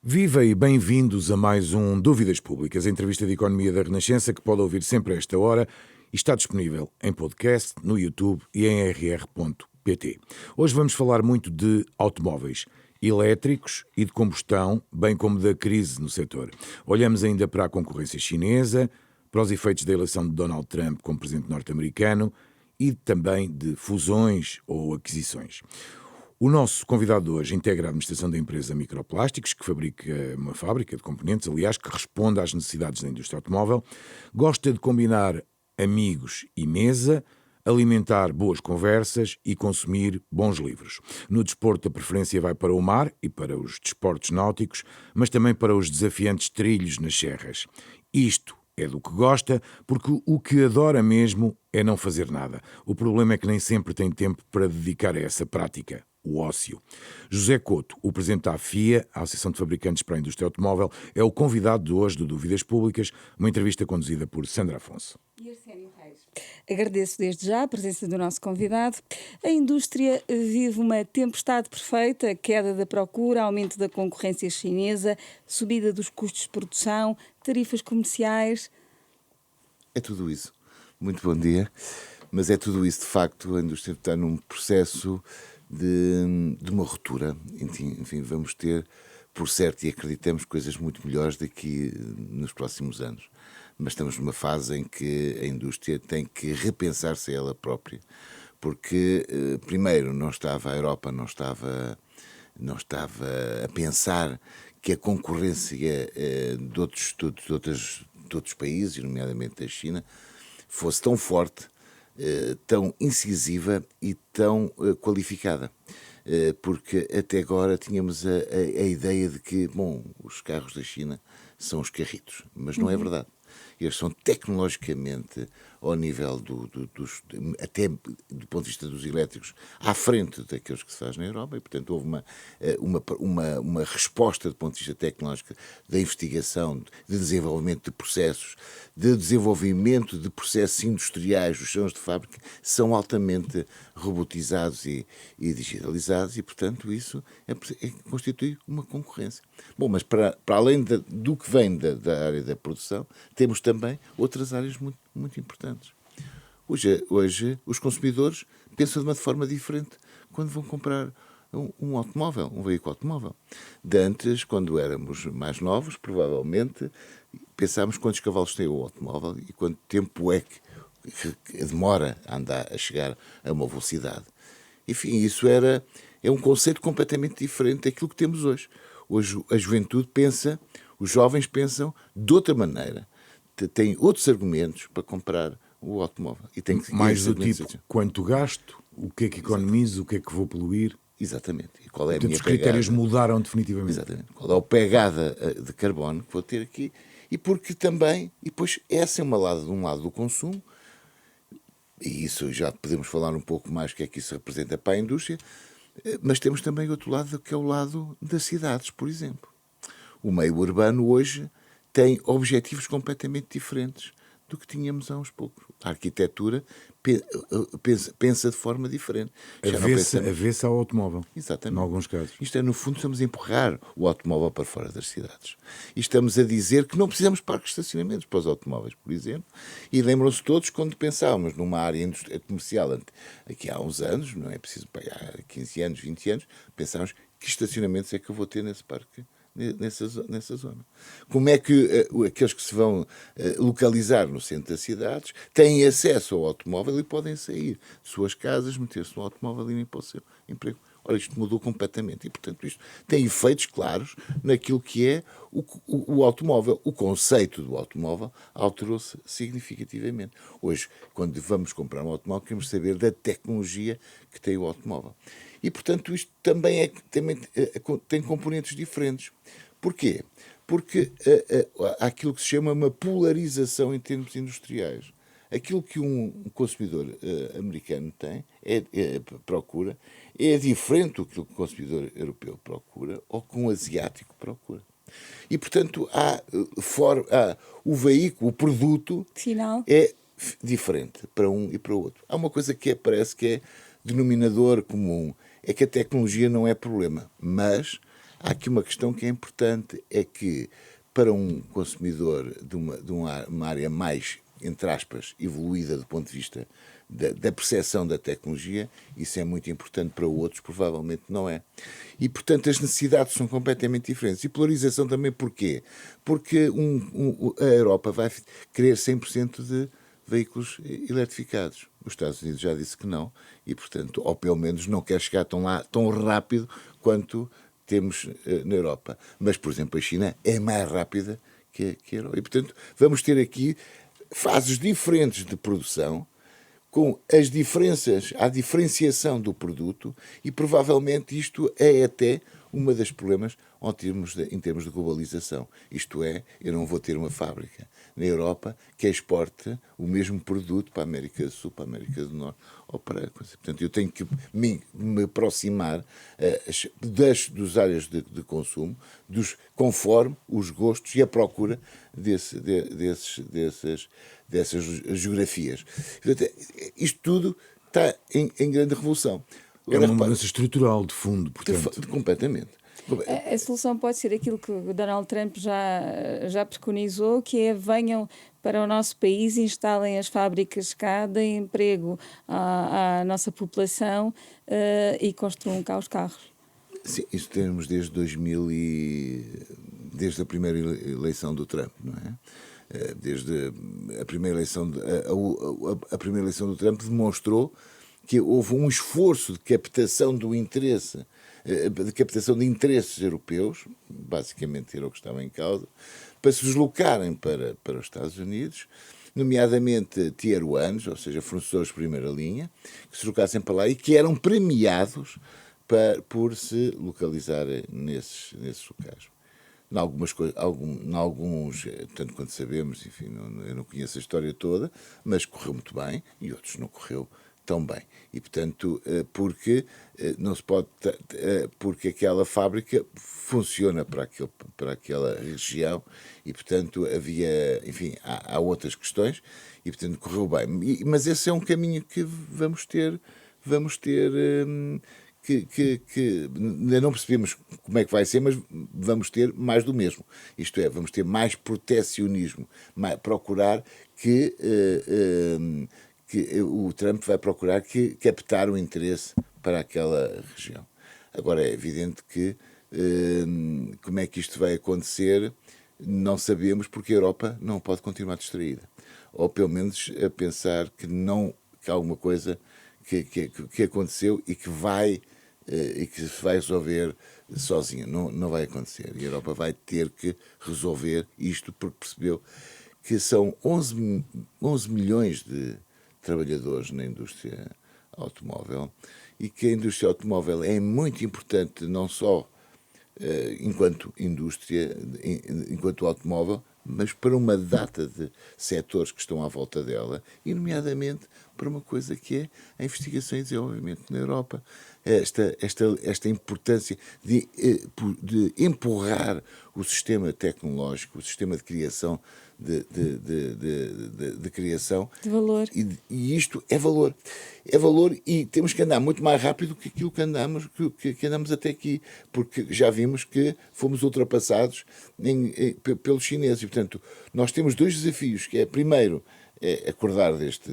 Viva e bem-vindos a mais um Dúvidas Públicas, a entrevista de economia da Renascença que pode ouvir sempre a esta hora e está disponível em podcast, no YouTube e em rr.pt. Hoje vamos falar muito de automóveis elétricos e de combustão, bem como da crise no setor. Olhamos ainda para a concorrência chinesa, para os efeitos da eleição de Donald Trump como presidente norte-americano e também de fusões ou aquisições. O nosso convidado de hoje integra a administração da empresa Microplásticos, que fabrica uma fábrica de componentes, aliás, que responde às necessidades da indústria automóvel. Gosta de combinar amigos e mesa, alimentar boas conversas e consumir bons livros. No desporto, a preferência vai para o mar e para os desportos náuticos, mas também para os desafiantes trilhos nas serras. Isto é do que gosta, porque o que adora mesmo é não fazer nada. O problema é que nem sempre tem tempo para dedicar a essa prática, o ócio. José Couto, o presidente da AFIA, a Associação de Fabricantes para a Indústria Automóvel, é o convidado de hoje do Dúvidas Públicas, uma entrevista conduzida por Sandra Afonso. E Arsénio Reis. Agradeço desde já a presença do nosso convidado. A indústria vive uma tempestade perfeita, queda da procura, aumento da concorrência chinesa, subida dos custos de produção, tarifas comerciais. É tudo isso. Muito bom dia. Mas é tudo isso, de facto, a indústria está num processo de uma ruptura. Enfim, vamos ter, por certo, e acreditamos, coisas muito melhores daqui nos próximos anos. Mas estamos numa fase em que a indústria tem que repensar-se a ela própria. Porque, primeiro, a Europa não estava a pensar que a concorrência de outros países, nomeadamente da China, fosse tão forte, tão incisiva e tão qualificada. Porque até agora tínhamos a ideia de que, os carros da China são os carritos, mas não é verdade. Eles são tecnologicamente, ao nível até do ponto de vista dos elétricos, à frente daqueles que se faz na Europa, e portanto houve uma resposta do ponto de vista tecnológico da investigação, de desenvolvimento de processos, de desenvolvimento de processos industriais. Os chãos de fábrica são altamente robotizados e digitalizados, e portanto isso constitui uma concorrência. Bom, mas para além do que vem da área da produção, temos também outras áreas muito, muito importantes. Hoje os consumidores pensam de uma forma diferente quando vão comprar um automóvel, um veículo automóvel. De antes, quando éramos mais novos, provavelmente pensávamos quantos cavalos tem o automóvel e quanto tempo é que demora a chegar a uma velocidade. Enfim, isso é um conceito completamente diferente daquilo que temos hoje. Hoje a juventude pensa, os jovens pensam de outra maneira. Têm outros argumentos para comprar o automóvel. E tem mais do tipo, quanto gasto, o que é que economizo, o que é que vou poluir. Exatamente. E qual é a Portanto, minha os critérios pegada? Mudaram definitivamente. Exatamente. Qual é a pegada de carbono que vou ter aqui? E porque também, e depois essa é de um lado do consumo, e isso já podemos falar um pouco mais o que é que isso representa para a indústria, mas temos também outro lado, que é o lado das cidades, por exemplo. O meio urbano hoje tem objetivos completamente diferentes do que tínhamos há uns poucos. A arquitetura pensa de forma diferente. Avessa ao automóvel. Exatamente. Em alguns casos. Isto é, no fundo, estamos a empurrar o automóvel para fora das cidades. E estamos a dizer que não precisamos de parques de estacionamentos para os automóveis, por exemplo. E lembram-se todos quando pensávamos numa área comercial, aqui há uns anos, não é preciso pagar 15 anos, 20 anos, pensávamos que estacionamentos é que eu vou ter nesse parque, nessa zona. Como é que aqueles que se vão localizar no centro das cidades têm acesso ao automóvel e podem sair de suas casas, meter-se no automóvel e ir para o seu emprego? Ora, isto mudou completamente e, portanto, isto tem efeitos claros naquilo que é o automóvel. O conceito do automóvel alterou-se significativamente. Hoje, quando vamos comprar um automóvel, queremos saber da tecnologia que tem o automóvel. E, portanto, isto também tem componentes diferentes. Porquê? Porque há aquilo que se chama uma polarização em termos industriais. Aquilo que um consumidor americano procura é diferente do que o consumidor europeu procura ou que um asiático procura. E, portanto, o veículo, o produto Final. é diferente para um e para o outro. Há uma coisa que parece que é denominador comum, é que a tecnologia não é problema, mas há aqui uma questão que é importante, é que para um consumidor de uma área mais, entre aspas, evoluída do ponto de vista da percepção da tecnologia, isso é muito importante, para outros provavelmente não é. E, portanto, as necessidades são completamente diferentes. E polarização também porquê? Porque a Europa vai querer 100% de veículos eletrificados. Os Estados Unidos já disse que não e, portanto, ou pelo menos não quer chegar tão rápido quanto temos na Europa. Mas, por exemplo, a China é mais rápida que a Europa. E, portanto, vamos ter aqui fases diferentes de produção, com as diferenças, a diferenciação do produto, e provavelmente isto é até um dos problemas em termos de globalização. Isto é, eu não vou ter uma fábrica na Europa que exporte o mesmo produto para a América do Sul, para a América do Norte ou para a coisa. Portanto, eu tenho que me aproximar das áreas de consumo, conforme os gostos e a procura dessas geografias. Portanto, isto tudo está em grande revolução. É uma mudança estrutural, de fundo, portanto. Completamente. A solução pode ser aquilo que o Donald Trump já preconizou, que é: venham para o nosso país, instalem as fábricas cá, deem emprego à nossa população e construam cá os carros. Sim, isso temos desde 2000 desde a primeira eleição do Trump, não é? Desde a primeira eleição a primeira eleição do Trump demonstrou que houve um esforço de captação do interesse, de captação de interesses europeus, basicamente era o que estava em causa, para se deslocarem para os Estados Unidos, nomeadamente Tier 1, ou seja, fornecedores de primeira linha, que se deslocassem para lá e que eram premiados por se localizarem nesses locais. Em alguns, tanto quanto sabemos, enfim, eu não conheço a história toda, mas correu muito bem e outros não correu tão bem. E, portanto, porque não se pode, porque aquela fábrica funciona para aquela região e, portanto, enfim, há outras questões e, portanto, correu bem. Mas esse é um caminho que vamos ter que ainda não percebemos como é que vai ser, mas vamos ter mais do mesmo. Isto é, vamos ter mais protecionismo, procurar que o Trump vai procurar captar o interesse para aquela região. Agora, é evidente que como é que isto vai acontecer, não sabemos, porque a Europa não pode continuar distraída. Ou, pelo menos, a pensar que há alguma coisa que aconteceu e que se vai resolver sozinha. Não vai acontecer. E a Europa vai ter que resolver isto, porque percebeu que são 11 milhões de trabalhadores na indústria automóvel e que a indústria automóvel é muito importante, não só enquanto indústria, enquanto automóvel, mas para uma data de setores que estão à volta dela, e nomeadamente para uma coisa que é a investigação e desenvolvimento na Europa. Esta importância de empurrar o sistema tecnológico, o sistema de criação de criação De valor. E isto é valor. É valor, e temos que andar muito mais rápido que aquilo que andamos até aqui, porque já vimos que fomos ultrapassados pelos chineses. E, portanto, nós temos dois desafios, que é, primeiro, acordar disto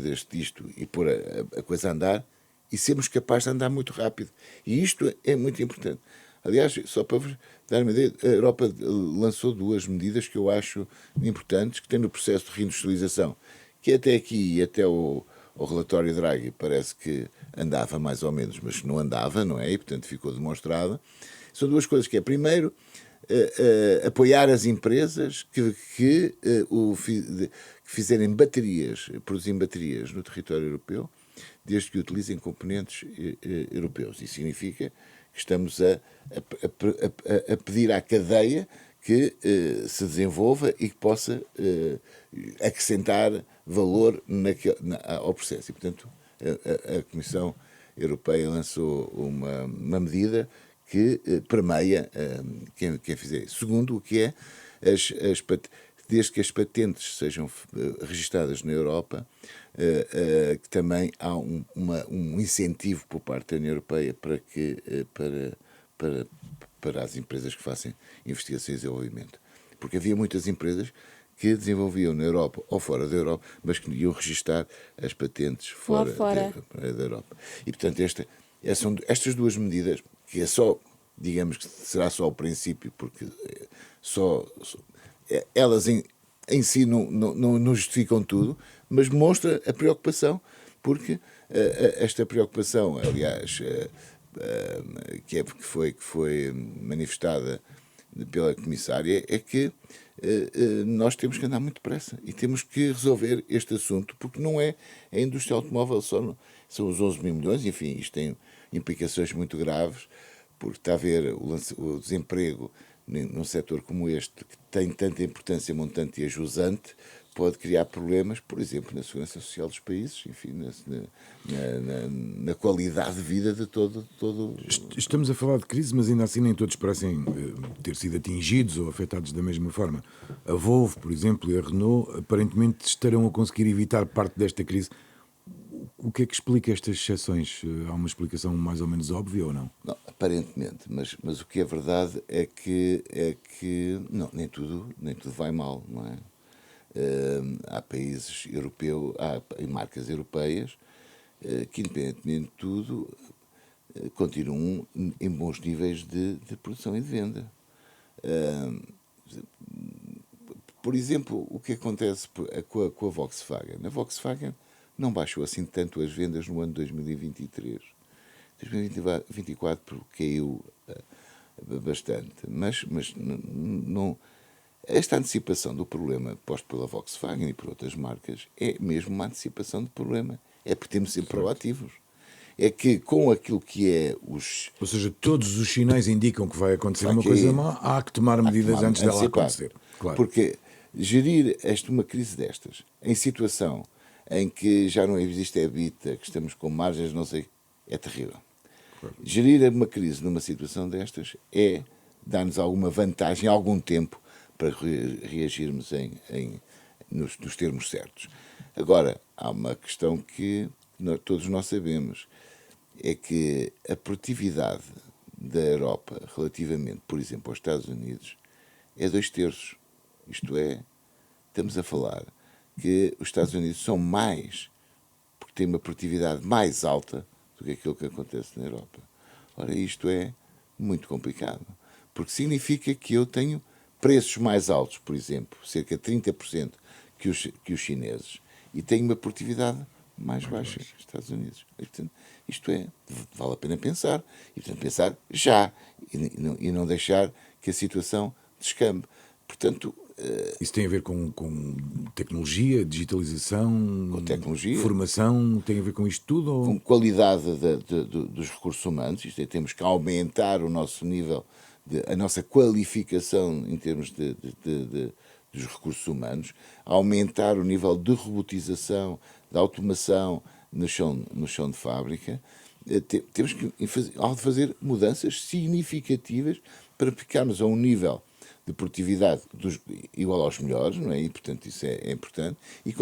e pôr a coisa a andar, e sermos capazes de andar muito rápido. E isto é muito importante. Aliás, só para vos dar uma ideia, a Europa lançou duas medidas que eu acho importantes, que têm no processo de reindustrialização, que até aqui e até o relatório Draghi parece que andava mais ou menos, mas não andava, não é? E, portanto, ficou demonstrado. São duas coisas, que é, primeiro, apoiar as empresas que fizerem produzirem baterias no território europeu, desde que utilizem componentes europeus. Isso significa que estamos a pedir à cadeia que se desenvolva e que possa acrescentar valor ao processo. E, portanto, a Comissão Europeia lançou uma medida que permeia quem fizer isso. Segundo, o que é, desde que as patentes sejam registadas na Europa, que também há um incentivo por parte da União Europeia para para as empresas que façam investigação e desenvolvimento. Porque havia muitas empresas que desenvolviam na Europa ou fora da Europa, mas que iam registar as patentes fora. Da Europa. E, portanto, estas duas medidas, que é só, digamos que será só o princípio, porque elas em si não justificam tudo, mas mostra a preocupação, porque esta preocupação, aliás, que foi manifestada pela comissária, é que nós temos que andar muito depressa e temos que resolver este assunto, porque não é a indústria automóvel só, são os 11 mil milhões, enfim, isto tem implicações muito graves, porque está a haver o desemprego num setor como este, que tem tanta importância montante e ajusante, pode criar problemas, por exemplo, na segurança social dos países, enfim, na qualidade de vida de todo. Estamos a falar de crise, mas ainda assim nem todos parecem ter sido atingidos ou afetados da mesma forma. A Volvo, por exemplo, e a Renault aparentemente estarão a conseguir evitar parte desta crise. O que é que explica estas exceções? Há uma explicação mais ou menos óbvia ou não? Não, aparentemente, mas o que é verdade é que não, nem tudo vai mal, não é? Há países europeus, há marcas europeias que, independentemente de tudo, continuam em bons níveis de produção e de venda. Por exemplo, o que acontece com a Volkswagen? A Volkswagen não baixou assim tanto as vendas no ano 2023. 2024 caiu bastante, mas não. Esta antecipação do problema posto pela Volkswagen e por outras marcas é mesmo uma antecipação de problema. É porque temos de ser proativos. É que com aquilo que é os... Ou seja, todos os sinais indicam que vai acontecer uma coisa má, há que tomar medidas antes dela acontecer. Claro. Porque gerir uma crise destas, em situação em que já não existe EBITDA, que estamos com margens, não sei, é terrível. Claro. Gerir uma crise numa situação destas é dar-nos alguma vantagem, algum tempo, para reagirmos nos termos certos. Agora, há uma questão que todos nós sabemos, é que a produtividade da Europa relativamente, por exemplo, aos Estados Unidos, é 2/3. Isto é, estamos a falar que os Estados Unidos são mais, porque têm uma produtividade mais alta do que aquilo que acontece na Europa. Ora, isto é muito complicado, porque significa que eu tenho preços mais altos, por exemplo, cerca de 30% que os chineses, e tenho uma produtividade mais baixa nos Estados Unidos. E, portanto, isto vale a pena pensar, e portanto pensar já, e não deixar que a situação descambe. Portanto, isso tem a ver com tecnologia, digitalização, com tecnologia, formação, tem a ver com isto tudo? Ou... Com qualidade dos recursos humanos, isto é, temos que aumentar o nosso nível, a nossa qualificação em termos dos recursos humanos, aumentar o nível de robotização, de automação no chão de fábrica. Temos que fazer mudanças significativas para ficarmos a um nível de produtividade igual aos melhores, não é? E, portanto, isso é importante, e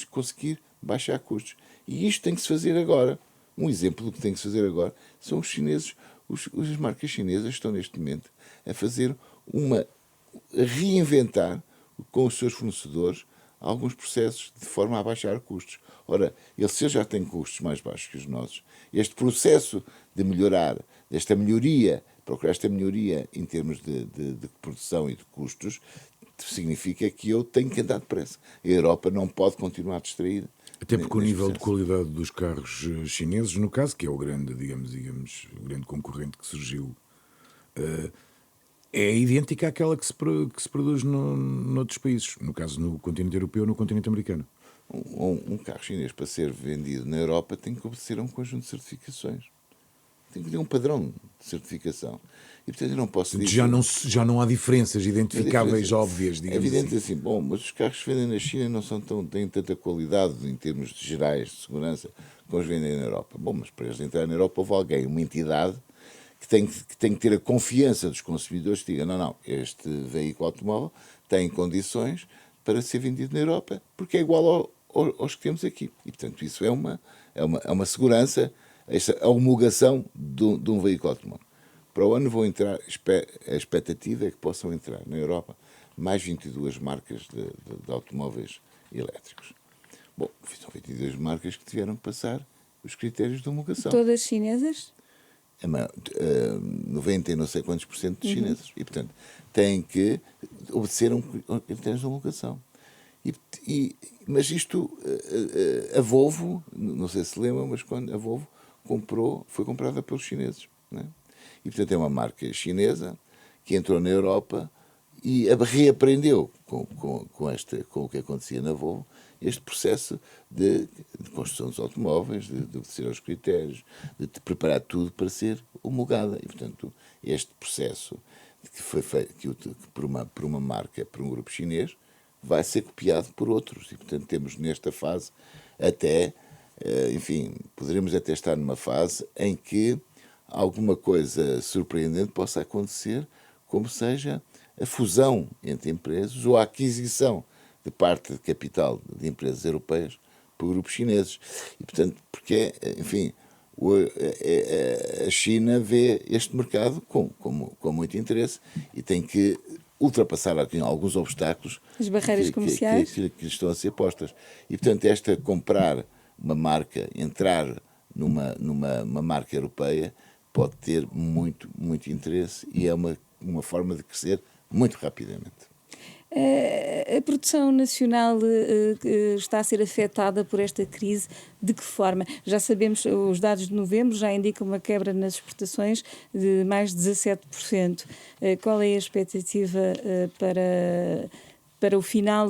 conseguir baixar custos. E isto tem que se fazer agora. Um exemplo do que tem que se fazer agora são os chineses. As marcas chinesas estão neste momento a reinventar com os seus fornecedores alguns processos de forma a baixar custos. Ora, eles já têm custos mais baixos que os nossos. Este processo de procurar esta melhoria em termos de produção e de custos, significa que eu tenho que andar depressa. A Europa não pode continuar distraída. Até porque o nível de qualidade dos carros chineses, no caso, que é o grande, digamos, o grande concorrente que surgiu, é idêntica àquela que se produz noutros países. No caso, no continente europeu, no continente americano. Um carro chinês, para ser vendido na Europa, tem que obedecer a um conjunto de certificações. Tem que ter um padrão de certificação. E, portanto, eu não posso dizer... Já não há diferenças identificáveis óbvias, digamos. É evidente assim. Bom, mas os carros que se vendem na China não têm tanta qualidade em termos gerais de segurança como os vendem na Europa. Bom, mas para eles entrarem na Europa houve alguém, uma entidade, que tem que ter a confiança dos consumidores que diga, não, este veículo automóvel tem condições para ser vendido na Europa, porque é igual aos que temos aqui. E, portanto, isso é uma segurança, a homologação de um veículo automóvel. Para o ano vão entrar, a expectativa é que possam entrar na Europa mais 22 marcas de automóveis elétricos. Bom, são 22 marcas que tiveram que passar os critérios de homologação. Todas chinesas? 90 e não sei quantos % de chineses. E, portanto, têm que obedecer critérios de homologação. Mas isto, a Volvo, não sei se lembram, mas quando a Volvo foi comprada pelos chineses. Não é? E, portanto, é uma marca chinesa que entrou na Europa e reaprendeu com o que acontecia na Volvo, este processo de construção dos automóveis, de obedecer aos critérios, de preparar tudo para ser homologada. E, portanto, este processo que foi feito por uma marca, por um grupo chinês, vai ser copiado por outros. E, portanto, temos nesta fase até, enfim, poderemos até estar numa fase em que alguma coisa surpreendente possa acontecer, como seja a fusão entre empresas ou a aquisição de parte de capital de empresas europeias por grupos chineses. E, portanto, porque, enfim, a China vê este mercado com muito interesse e tem que ultrapassar aqui alguns obstáculos, as barreiras comerciais que estão a ser postas. E, portanto, comprar uma marca, entrar numa marca europeia, pode ter muito, muito interesse e é uma forma de crescer muito rapidamente. A produção nacional está a ser afetada por esta crise. De que forma? Já sabemos, os dados de novembro já indicam uma quebra nas exportações de mais de 17%. Qual é a expectativa para o final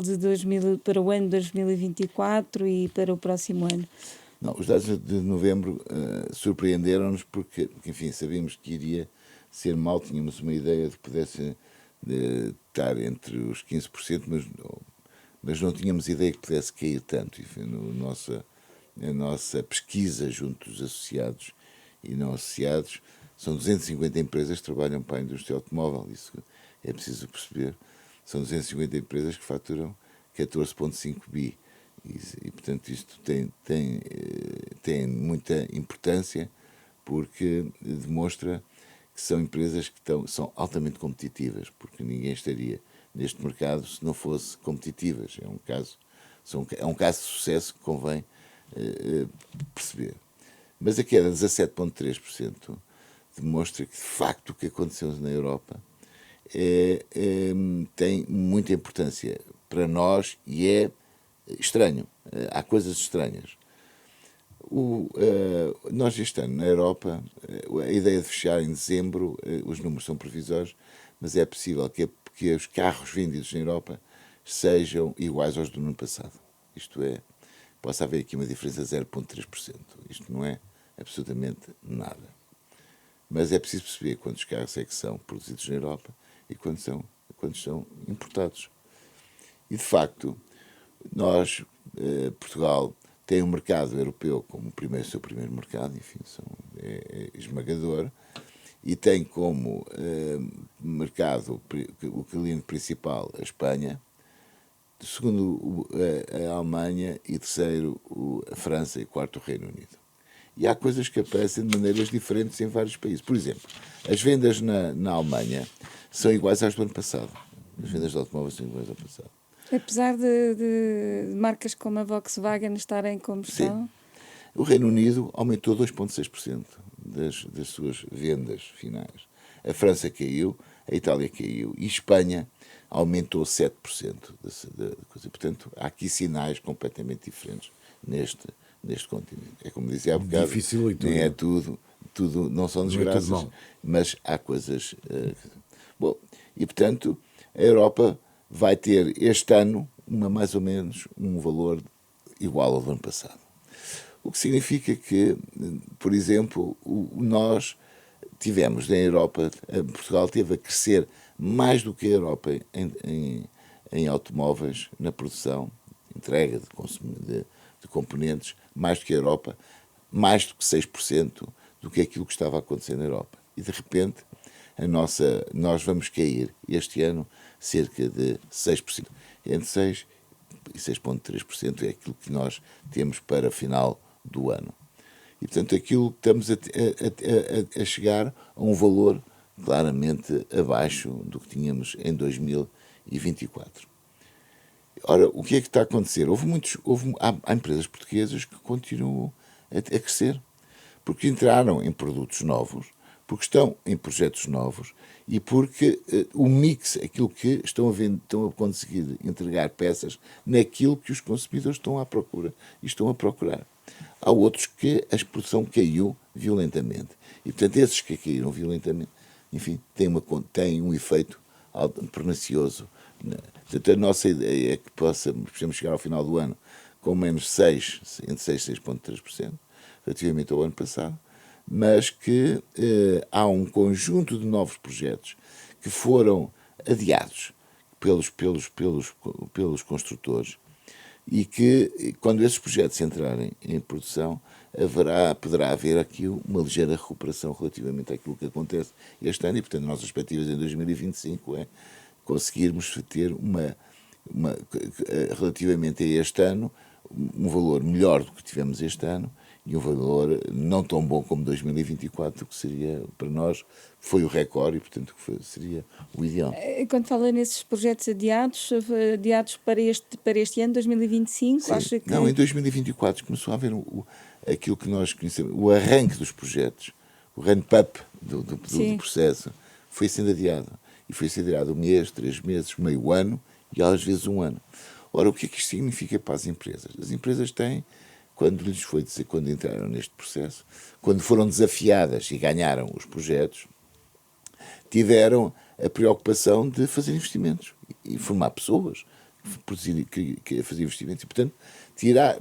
para o ano de 2024 e para o próximo ano? Não, os dados de novembro surpreenderam-nos porque, enfim, sabíamos que iria ser mau, tínhamos uma ideia de que pudesse estar entre os 15%, mas não tínhamos ideia que pudesse cair tanto. Enfim, a nossa pesquisa junto dos associados e não associados, são 250 empresas que trabalham para a indústria automóvel, isso é preciso perceber. São 250 empresas que faturam 14,5 bi. E, portanto, isto tem muita importância porque demonstra que são empresas que são altamente competitivas, porque ninguém estaria neste mercado se não fosse competitivas. É um caso de sucesso que convém perceber. Mas a queda de 17,3% demonstra que, de facto, o que aconteceu na Europa tem muita importância para nós e é estranho. Há coisas estranhas. Nós este ano na Europa, a ideia de fechar em dezembro, os números são provisórios, mas é possível que os carros vendidos na Europa sejam iguais aos do ano passado. Isto é, possa haver aqui uma diferença de 0,3%. Isto não é absolutamente nada. Mas é preciso perceber quantos carros é que são produzidos na Europa e quantos são importados. E, de facto, Portugal tem um mercado europeu como seu primeiro mercado, enfim, é esmagador, e tem como mercado o cliente principal a Espanha, segundo a Alemanha e terceiro a França e quarto o Reino Unido. E há coisas que aparecem de maneiras diferentes em vários países. Por exemplo, as vendas na Alemanha são iguais às do ano passado. As vendas de automóveis são iguais ao passado. Apesar de marcas como a Volkswagen estarem como estão? Sim. O Reino Unido aumentou 2,6% das suas vendas finais. A França caiu, a Itália caiu e a Espanha aumentou 7% da coisa. Portanto, há aqui sinais completamente diferentes neste continente. É como dizia há bocado, difícil e tudo. Nem é tudo não são desgraças, mas há coisas... Bom, e portanto, a Europa vai ter este ano mais ou menos um valor igual ao do ano passado. O que significa que, por exemplo, nós tivemos na Europa, Portugal teve a crescer mais do que a Europa em automóveis, na produção, entrega de componentes, mais do que a Europa, mais do que 6% do que aquilo que estava a acontecer na Europa. E, de repente, nós vamos cair este ano cerca de 6%. Entre 6% e 6,3% é aquilo que nós temos para o final do ano. E, portanto, aquilo que estamos a chegar a um valor claramente abaixo do que tínhamos em 2024. Ora, o que é que está a acontecer? Há empresas portuguesas que continuam a crescer, porque entraram em produtos novos, porque estão em projetos novos e porque o mix, aquilo que estão a conseguir entregar peças naquilo que os consumidores estão à procura e estão a procurar. Há outros que a produção caiu violentamente. E, portanto, esses que caíram violentamente, enfim, têm um efeito pernicioso. Portanto, a nossa ideia é que possamos chegar ao final do ano com menos 6, entre 6 e 6,3%, relativamente ao ano passado, mas que há um conjunto de novos projetos que foram adiados pelos construtores e que, quando esses projetos entrarem em produção, poderá haver aqui uma ligeira recuperação relativamente àquilo que acontece este ano e, portanto, as nossas expectativas em 2025 é conseguirmos ter relativamente a este ano, um valor melhor do que tivemos este ano e um valor não tão bom como 2024, que seria, para nós, foi o recorde e, portanto, seria o ideal. Quando fala nesses projetos adiados para este ano, 2025, Sim. acha que... Não, em 2024 começou a haver aquilo que nós conhecemos, o arranque dos projetos, o ramp-up do processo, foi sendo adiado. E foi sendo adiado 1 mês, 3 meses, meio ano e às vezes 1 ano. Ora, o que é que isto significa para as empresas? As empresas têm, quando lhes foi dizer, quando entraram neste processo, quando foram desafiadas e ganharam os projetos, tiveram a preocupação de fazer investimentos e formar pessoas, que fazer investimentos e, portanto,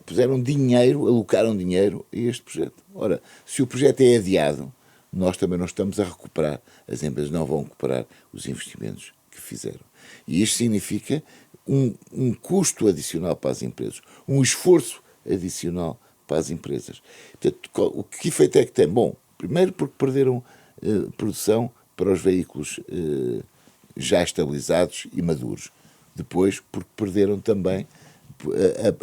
puseram dinheiro, alocaram dinheiro a este projeto. Ora, se o projeto é adiado, nós também não estamos a recuperar, as empresas não vão recuperar os investimentos que fizeram. E isto significa um custo adicional para as empresas, um esforço adicional para as empresas. Portanto, que efeito é que tem? Bom, primeiro porque perderam produção para os veículos já estabilizados e maduros. Depois porque perderam também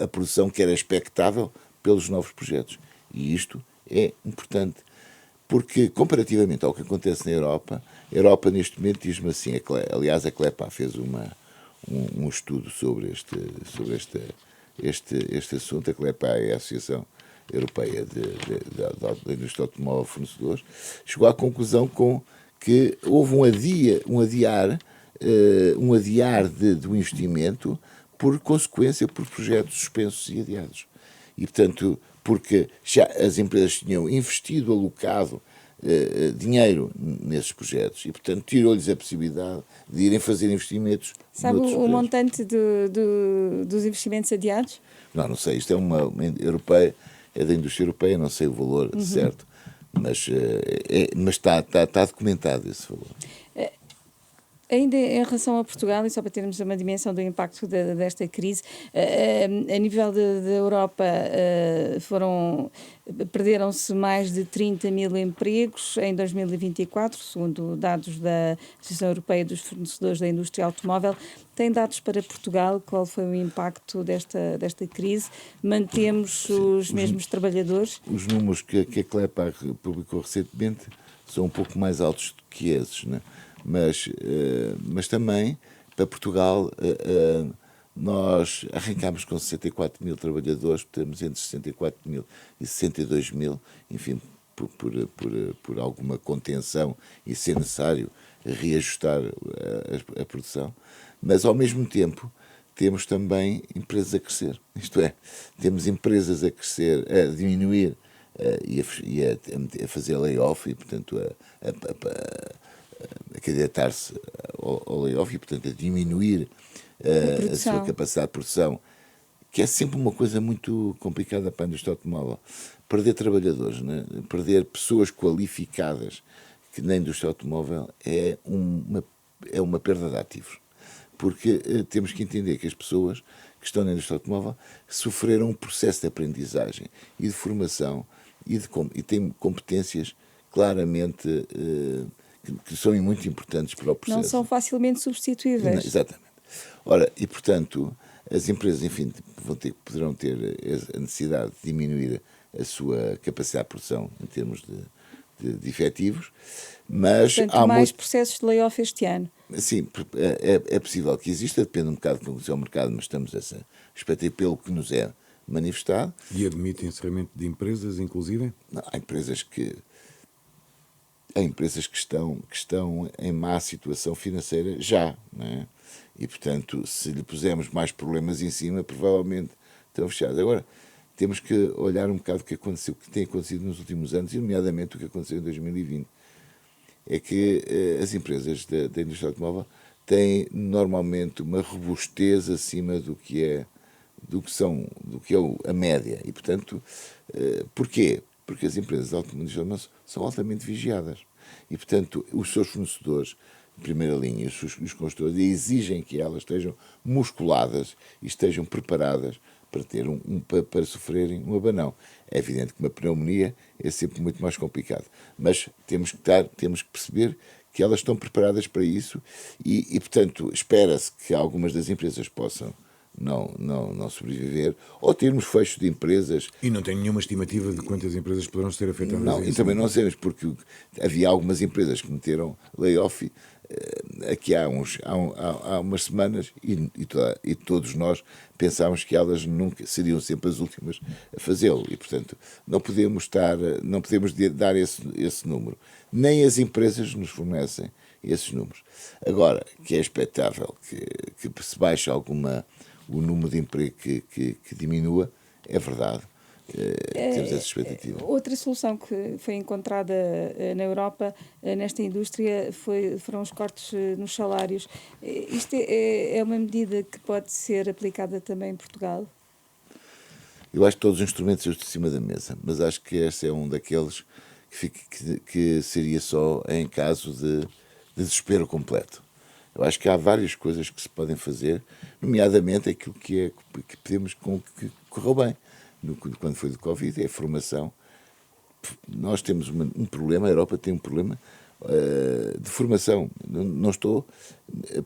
a produção que era expectável pelos novos projetos. E isto é importante. Porque, comparativamente ao que acontece na Europa, a Europa neste momento diz-me assim, aliás a CLEPA fez um estudo sobre este assunto, a CLEPA é a Associação Europeia da Indústria Automóvel Fornecedores, chegou à conclusão que houve um adiar do investimento por consequência por projetos suspensos e adiados. E, portanto, porque já as empresas tinham investido, alocado dinheiro nesses projetos e, portanto, tirou-lhes a possibilidade de irem fazer investimentos. Sabe o montante dos investimentos adiados? Não sei. Isto é uma europeia, é da indústria europeia, não sei o valor certo, mas está documentado esse valor. Ainda em relação a Portugal, e só para termos uma dimensão do impacto desta crise, a nível da Europa perderam-se mais de 30 mil empregos em 2024, segundo dados da Associação Europeia dos Fornecedores da Indústria Automóvel. Tem dados para Portugal? Qual foi o impacto desta crise? Mantemos os mesmos trabalhadores? Os números que a CLEPA publicou recentemente são um pouco mais altos do que esses, né? Mas também, para Portugal, nós arrancámos com 64 mil trabalhadores, temos entre 64 mil e 62 mil, enfim, por alguma contenção e ser necessário reajustar a produção, mas ao mesmo tempo temos também empresas a crescer, isto é, temos empresas a crescer, a diminuir e a fazer layoff e, portanto, a candidatar-se ao layoff e, portanto, a diminuir a sua capacidade de produção, que é sempre uma coisa muito complicada para a indústria automóvel. Perder trabalhadores, né? Perder pessoas qualificadas que na indústria automóvel é uma perda de ativos. Porque temos que entender que as pessoas que estão na indústria automóvel sofreram um processo de aprendizagem e de formação e têm competências claramente que são muito importantes para o processo. Não são facilmente substituíveis. Não, exatamente. Ora, e portanto, as empresas, enfim, poderão ter a necessidade de diminuir a sua capacidade de produção em termos de efetivos, mas Portanto, há mais processos de layoff este ano. sim, é possível que exista, depende um bocado do que aconteceu ao mercado, mas estamos a expectativa pelo que nos é manifestado. E admite encerramento de empresas, inclusive? Não, há empresas que estão em má situação financeira já, não é? E, portanto, se lhe pusermos mais problemas em cima, provavelmente estão fechadas. Agora, temos que olhar um bocado o que aconteceu, o que tem acontecido nos últimos anos, e nomeadamente o que aconteceu em 2020. É que as empresas da indústria automóvel têm normalmente uma robustez acima do que é a média. E, portanto, porquê? Porque as empresas automóveis são altamente vigiadas. E, portanto, os seus fornecedores de primeira linha, os construtores, exigem que elas estejam musculadas e estejam preparadas para ter para sofrerem um abanão. É evidente que uma pneumonia é sempre muito mais complicado, mas temos que perceber que elas estão preparadas para isso e portanto, espera-se que algumas das empresas possam não sobreviver, ou termos fecho de empresas. E não tem nenhuma estimativa de quantas empresas poderão ser afetadas? Não, e também não sabemos, porque havia algumas empresas que meteram layoff aqui há umas semanas e todos nós pensávamos que elas nunca seriam sempre as últimas a fazê-lo e, portanto, não podemos dar esse número. Nem as empresas nos fornecem esses números. Agora, que é expectável que se baixe o número de emprego que diminua, é verdade. Temos essa expectativa. Outra solução que foi encontrada na Europa, nesta indústria, foram os cortes nos salários. Isto é uma medida que pode ser aplicada também em Portugal? Eu acho que todos os instrumentos estão de cima da mesa, mas acho que este é um daqueles que seria só em caso de desespero completo. Eu acho que há várias coisas que se podem fazer, nomeadamente aquilo que pedimos que correu bem. Quando foi do Covid, é a formação. Nós temos um problema, a Europa tem um problema de formação.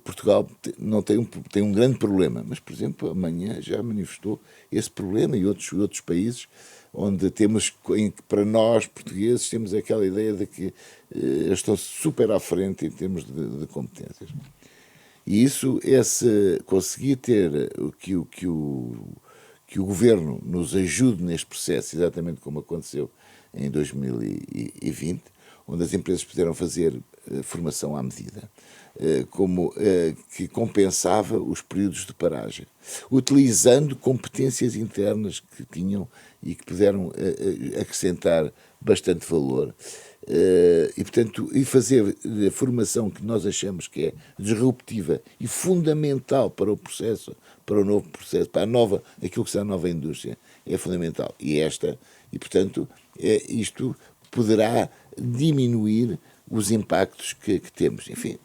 Portugal não tem um grande problema, mas, por exemplo, amanhã já manifestou esse problema e outros países onde para nós, portugueses, temos aquela ideia de que eles estão super à frente em termos de competências. E isso, conseguir ter que o Governo nos ajude neste processo, exatamente como aconteceu em 2020, onde as empresas puderam fazer formação à medida, que compensava os períodos de paragem, utilizando competências internas que tinham e que puderam acrescentar bastante valor. E, portanto, fazer a formação que nós achamos que é disruptiva e fundamental para o processo, para o novo processo, aquilo que será a nova indústria, é fundamental. E portanto, isto poderá diminuir os impactos que temos. Enfim,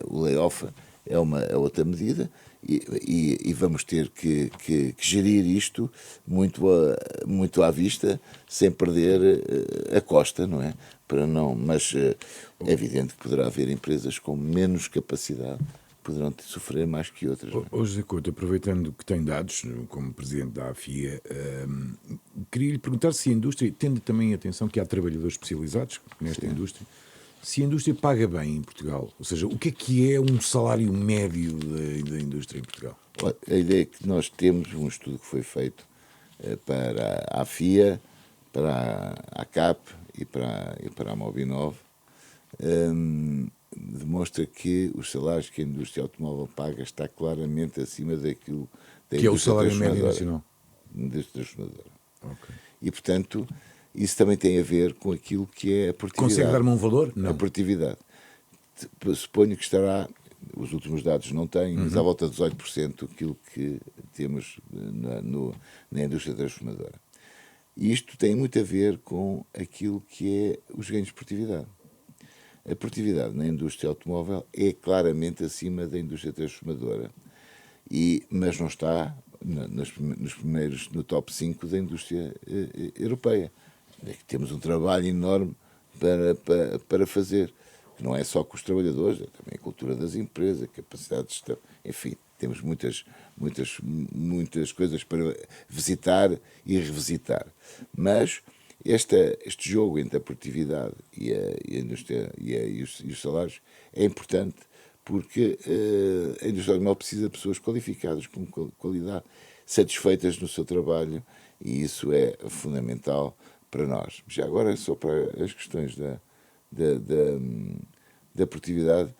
o layoff é outra medida e vamos ter que gerir isto muito à vista, sem perder a costa, não é? Mas é evidente que poderá haver empresas com menos capacidade que poderão sofrer mais que outras. José Couto, aproveitando que tem dados, como presidente da AFIA, queria lhe perguntar se a indústria, tendo também atenção que há trabalhadores especializados nesta indústria, se a indústria paga bem em Portugal, ou seja, o que é um salário médio da indústria em Portugal? A ideia é que nós temos um estudo que foi feito para a AFIA, para a ACAP e para a Mobinov, demonstra que os salários que a indústria automóvel paga está claramente acima daquilo da que é o salário médio nacional. Transformadora. Okay. E, portanto, isso também tem a ver com aquilo que é a produtividade. Consegue dar-me um valor? Não. A produtividade. Suponho que estará, os últimos dados não têm, mas à volta de 18% aquilo que temos na indústria transformadora. E isto tem muito a ver com aquilo que é os ganhos de produtividade. A produtividade na indústria automóvel é claramente acima da indústria transformadora, mas não está no top 5 da indústria europeia. É que temos um trabalho enorme para fazer, que não é só com os trabalhadores, é também a cultura das empresas, a capacidade de gestão, enfim, temos muitas coisas para visitar e revisitar. Mas Este jogo entre a produtividade e a indústria e os salários é importante porque a indústria automóvel precisa de pessoas qualificadas, com qualidade, satisfeitas no seu trabalho, e isso é fundamental para nós. Já agora, só para as questões da produtividade,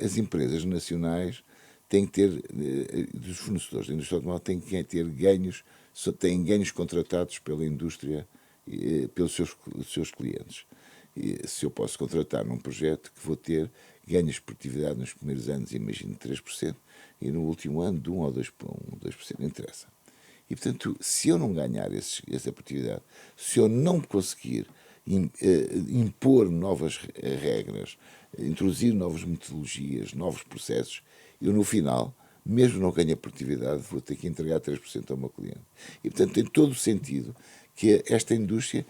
as empresas nacionais têm que ter, dos fornecedores da indústria automóvel, têm que ter ganhos, só têm ganhos contratados pela indústria, pelos seus clientes. E se eu posso contratar num projeto que vou ter ganhos de produtividade nos primeiros anos, imagino 3%, e no último ano de 1 ou 2%, não interessa. E, portanto, se eu não ganhar essa produtividade, se eu não conseguir impor novas regras, introduzir novas metodologias, novos processos, eu, no final, mesmo não ganhando produtividade, vou ter que entregar 3% ao meu cliente. E, portanto, tem todo o sentido que esta indústria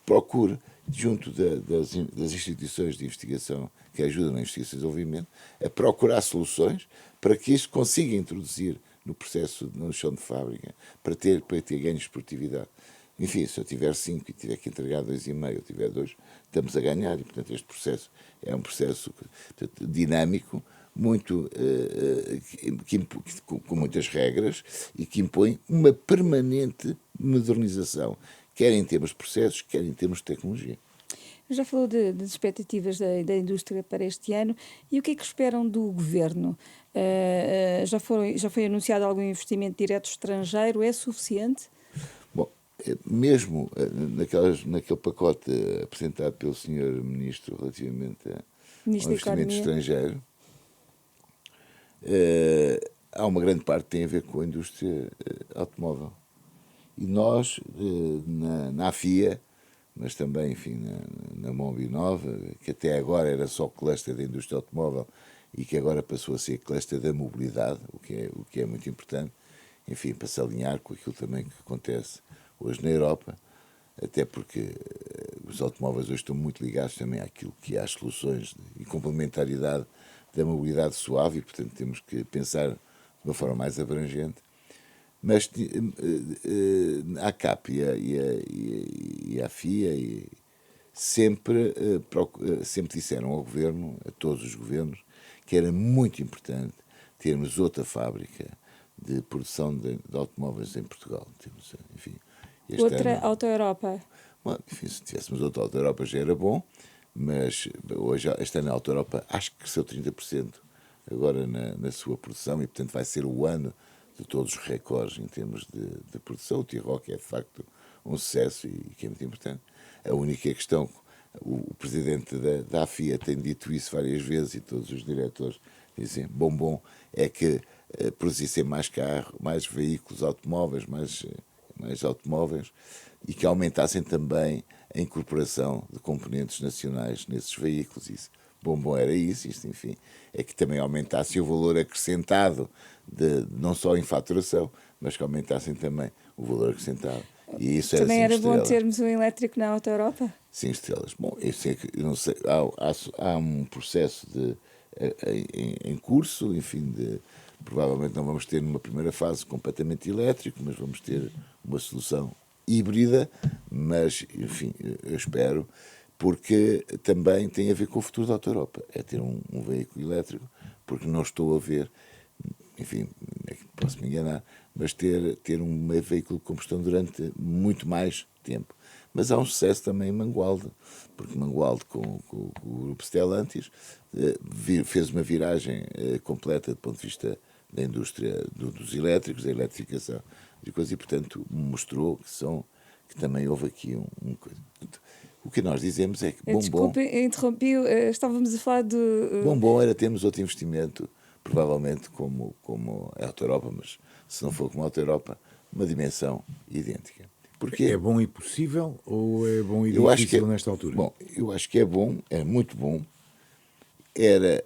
procure, junto das instituições de investigação que ajudam na investigação e desenvolvimento, a procurar soluções para que isso consiga introduzir no processo, no chão de fábrica, para ter ganhos de produtividade. Enfim, se eu tiver 5 e tiver que entregar 2,5, ou tiver 2, estamos a ganhar. E, portanto, este processo é um processo dinâmico, muito, com muitas regras, e que impõe uma permanente modernização, quer em termos de processos, quer em termos de tecnologia. Já falou das expectativas da indústria para este ano, e o que é que esperam do governo? Já foi anunciado algum investimento direto estrangeiro? É suficiente? Bom, mesmo naquele pacote apresentado pelo Sr. Ministro relativamente ao investimento estrangeiro, há uma grande parte que tem a ver com a indústria automóvel. E nós, na AFIA, mas também, enfim, na Mobi Nova, que até agora era só cluster da indústria automóvel e que agora passou a ser cluster da mobilidade, o que é muito importante, enfim, para se alinhar com aquilo também que acontece hoje na Europa, até porque os automóveis hoje estão muito ligados também àquilo que é as soluções e complementariedade da mobilidade suave, e, portanto, temos que pensar de uma forma mais abrangente. Mas a CAP e a FIA sempre disseram ao governo, a todos os governos, que era muito importante termos outra fábrica de produção de automóveis em Portugal. Temos, enfim, outra Auto Europa. Bom, enfim, se tivéssemos outra Auto Europa já era bom, mas hoje, este ano, a Auto Europa acho que cresceu 30% agora na sua produção, e, portanto, vai ser o ano de todos os recordes em termos de produção. O T-Roc é, de facto, um sucesso e que é muito importante. A única questão, o presidente da AFIA tem dito isso várias vezes, e todos os diretores dizem, bom, é que produzissem mais carros, mais veículos automóveis, mais automóveis, e que aumentassem também a incorporação de componentes nacionais nesses veículos. Isso. Bom era isso, isto, enfim, é que também aumentasse o valor acrescentado, não só em faturação, mas que aumentassem também o valor acrescentado. E isso também era bom estrelas. Termos um elétrico na Auto Europa? 5 estrelas. Bom, eu sei que, não sei, há um processo em curso, enfim, provavelmente não vamos ter numa primeira fase completamente elétrico, mas vamos ter uma solução híbrida, mas, enfim, eu espero, porque também tem a ver com o futuro da Auto Europa, é ter um veículo elétrico, porque não estou a ver, enfim, posso me enganar, mas ter um veículo de combustão durante muito mais tempo. Mas há um sucesso também em Mangualde, porque Mangualde, com o grupo Stellantis, fez uma viragem completa do ponto de vista da indústria dos elétricos, da eletrificação de coisas, e, portanto, mostrou que também houve aqui o que nós dizemos é que Desculpe, interrompi, estávamos a falar de... Bom era termos outro investimento, provavelmente como a Auto Europa, mas se não for como a Auto Europa, uma dimensão idêntica. Porque é bom e possível, ou é bom e difícil nesta altura? Bom, eu acho que é bom, é muito bom, era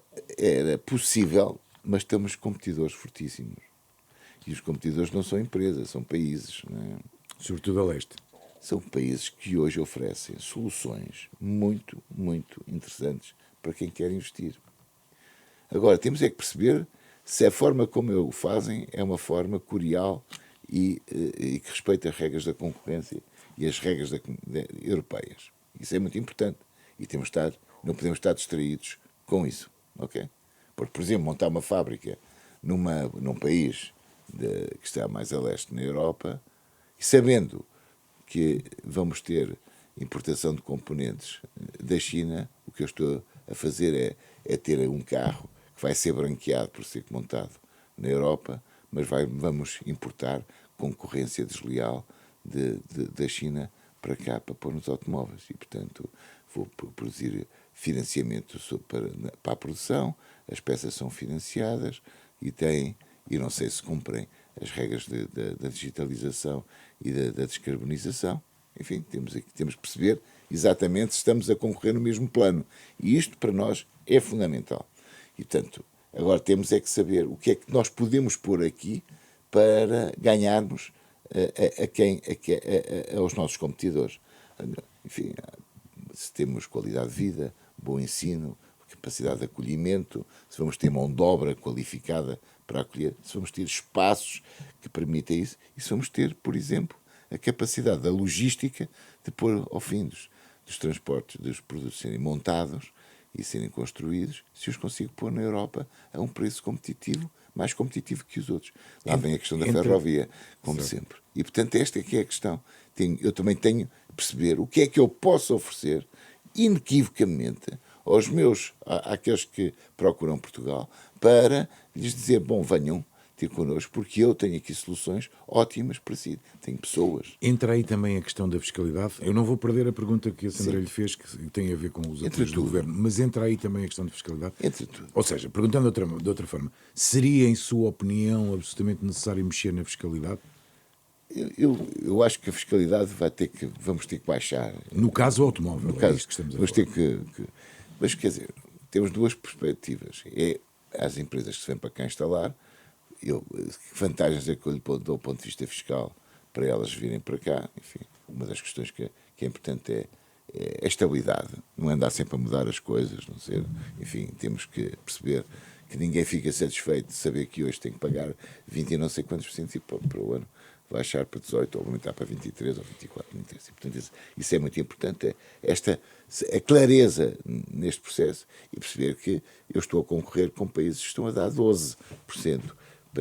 possível, mas temos competidores fortíssimos. E os competidores não são empresas, são países. Não é? Sobretudo a leste. São países que hoje oferecem soluções muito, muito interessantes para quem quer investir. Agora, temos é que perceber se a forma como o fazem é uma forma curial e que respeite as regras da concorrência e as regras europeias. Isso é muito importante e não podemos estar distraídos com isso, ok? Porque, por exemplo, montar uma fábrica num país que está mais a leste na Europa e sabendo que vamos ter importação de componentes da China, o que eu estou a fazer é ter um carro que vai ser branqueado por ser montado na Europa, mas vamos importar concorrência desleal da China para cá, para pôr nos automóveis. E, portanto, vou produzir financiamento para a produção, as peças são financiadas e não sei se cumprem as regras da digitalização e da descarbonização. Enfim, temos que perceber exatamente se estamos a concorrer no mesmo plano. E isto, para nós, é fundamental. E, portanto, agora temos é que saber o que é que nós podemos pôr aqui para ganharmos aos nossos competidores. Enfim, se temos qualidade de vida, bom ensino, capacidade de acolhimento, se vamos ter mão de obra qualificada para acolher, se vamos ter espaços que permitem isso, e se vamos ter, por exemplo, a capacidade da logística de pôr ao fim dos transportes dos produtos serem montados e serem construídos, se os consigo pôr na Europa a um preço competitivo, mais competitivo que os outros. Lá vem a questão da ferrovia, como sempre. E, portanto, esta é que é a questão. Eu também tenho que perceber o que é que eu posso oferecer, inequivocamente, àqueles que procuram Portugal, para lhes dizer, bom, venham ter connosco, porque eu tenho aqui soluções ótimas para si. Tenho pessoas. Entra aí também a questão da fiscalidade. Eu não vou perder a pergunta que a Sandra lhe fez, que tem a ver com os atos do governo, mas entra aí também a questão da fiscalidade. Entre tudo. Ou seja, perguntando de outra forma, seria, em sua opinião, absolutamente necessário mexer na fiscalidade? Eu acho que a fiscalidade vamos ter que baixar. No caso automóvel, no caso, isso que estamos a vamos falar. ter mas, quer dizer, temos duas perspectivas. É as empresas que se vêm para cá instalar, que vantagens é que eu lhe dou do ponto de vista fiscal para elas virem para cá. Enfim, uma das questões que é importante é a estabilidade. Não andar sempre a mudar as coisas, não ser. Enfim, temos que perceber que ninguém fica satisfeito de saber que hoje tem que pagar 20 e não sei quantos por cento e para o ano baixar para 18 ou aumentar para 23 ou 24. Não interessa. E, portanto, isso é muito importante. A clareza neste processo e perceber que eu estou a concorrer com países que estão a dar 12%.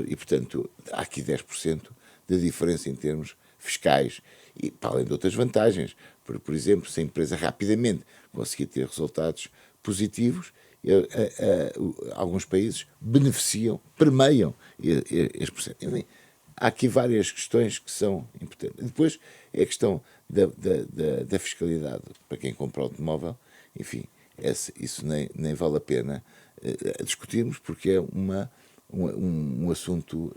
E, portanto, há aqui 10% de diferença em termos fiscais e para além de outras vantagens. Por exemplo, se a empresa rapidamente conseguir ter resultados positivos, alguns países permeiam este processo. Enfim, há aqui várias questões que são importantes. Depois é a questão da fiscalidade para quem compra automóvel. Enfim, isso nem vale a pena discutirmos, porque é um assunto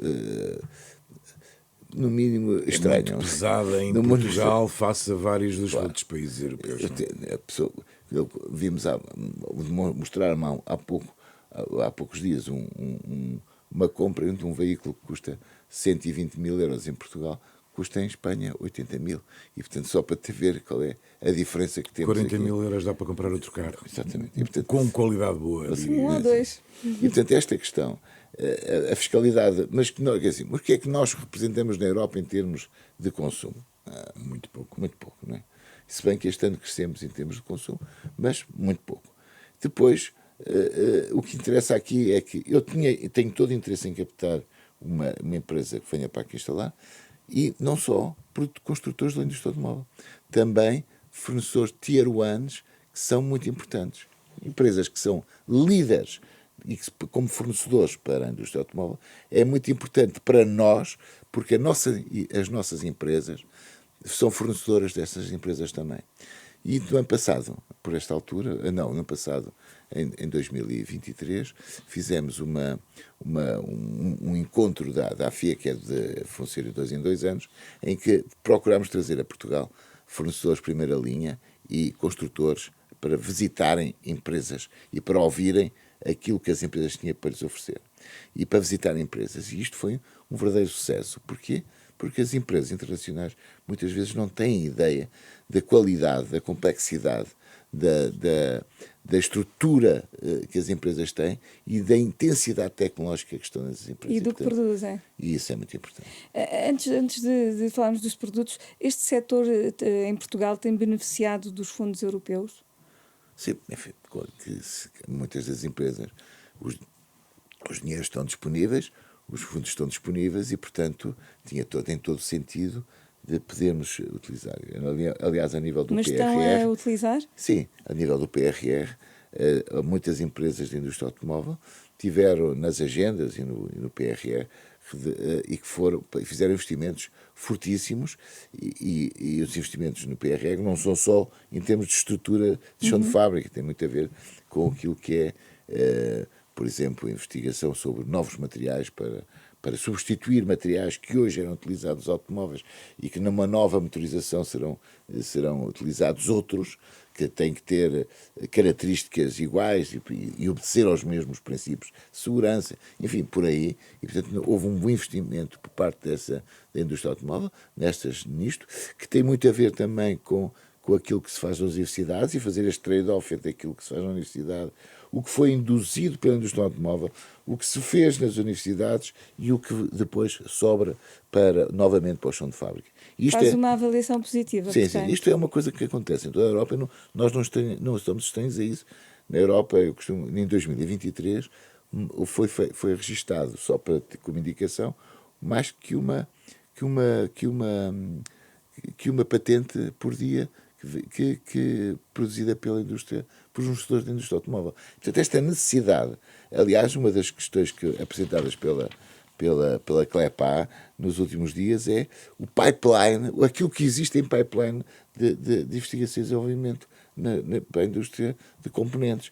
no mínimo estranho. Muito pesada em Portugal face a vários dos outros países europeus. Mostraram há poucos dias uma compra de um veículo que custa 120 mil euros em Portugal, custa em Espanha 80 mil. E, portanto, só para te ver qual é a diferença que temos 40 aqui. mil euros dá para comprar outro carro. Exatamente. E, portanto, com qualidade boa. Um ou dois. E, portanto, esta questão, a fiscalidade, mas o que é que nós representamos na Europa em termos de consumo? Muito pouco. Muito pouco, não é? Se bem que este ano crescemos em termos de consumo, mas muito pouco. Depois, o que interessa aqui é que eu tenho todo o interesse em captar uma empresa que venha para aqui instalar, e não só construtores da indústria automóvel, também fornecedores tier 1 que são muito importantes. Empresas que são líderes e que, como fornecedores para a indústria automóvel, é muito importante para nós, porque as nossas empresas são fornecedoras dessas empresas também. E no ano passado, por esta altura, no ano passado, em 2023, fizemos um encontro da AFIA, que é de funcionário de 2 em 2 anos, em que procurámos trazer a Portugal fornecedores de primeira linha e construtores para visitarem empresas e para ouvirem aquilo que as empresas tinham para lhes oferecer. E para visitar empresas. E isto foi um verdadeiro sucesso. Porquê? Porque as empresas internacionais muitas vezes não têm ideia da qualidade, da complexidade da estrutura que as empresas têm e da intensidade tecnológica que estão nas empresas. E do que produzem. E isso é muito importante. Antes de falarmos dos produtos, este setor em Portugal tem beneficiado dos fundos europeus? Sim, enfim, muitas das empresas, os dinheiros estão disponíveis, os fundos estão disponíveis e, portanto, tem todo o sentido de podermos utilizar. Aliás, a nível do Mas PRR... estão a utilizar? Sim, a nível do PRR, muitas empresas da indústria automóvel tiveram nas agendas e no PRR e que fizeram investimentos fortíssimos e os investimentos no PRR não são só em termos de estrutura de chão de fábrica, tem muito a ver com aquilo que é, por exemplo, investigação sobre novos materiais para substituir materiais que hoje eram utilizados nos automóveis e que numa nova motorização serão utilizados outros que têm que ter características iguais e obedecer aos mesmos princípios de segurança, enfim, por aí. E, portanto, houve um bom investimento por parte da indústria automóvel nisto, que tem muito a ver também com aquilo que se faz nas universidades e fazer este trade-off entre aquilo que se faz na universidade, o que foi induzido pela indústria automóvel, o que se fez nas universidades e o que depois sobra novamente para o chão de fábrica. Faz uma avaliação positiva. Sim, isto é uma coisa que acontece em toda a Europa. Nós não estamos estranhos a isso. Na Europa, em 2023, foi registado, só para ter como indicação, mais que uma patente por dia que produzida pela indústria, por uns setores da indústria automóvel. Portanto, esta necessidade, aliás, uma das questões apresentadas pela CLEPA nos últimos dias é o pipeline, aquilo que existe em pipeline de investigação e desenvolvimento para a indústria de componentes.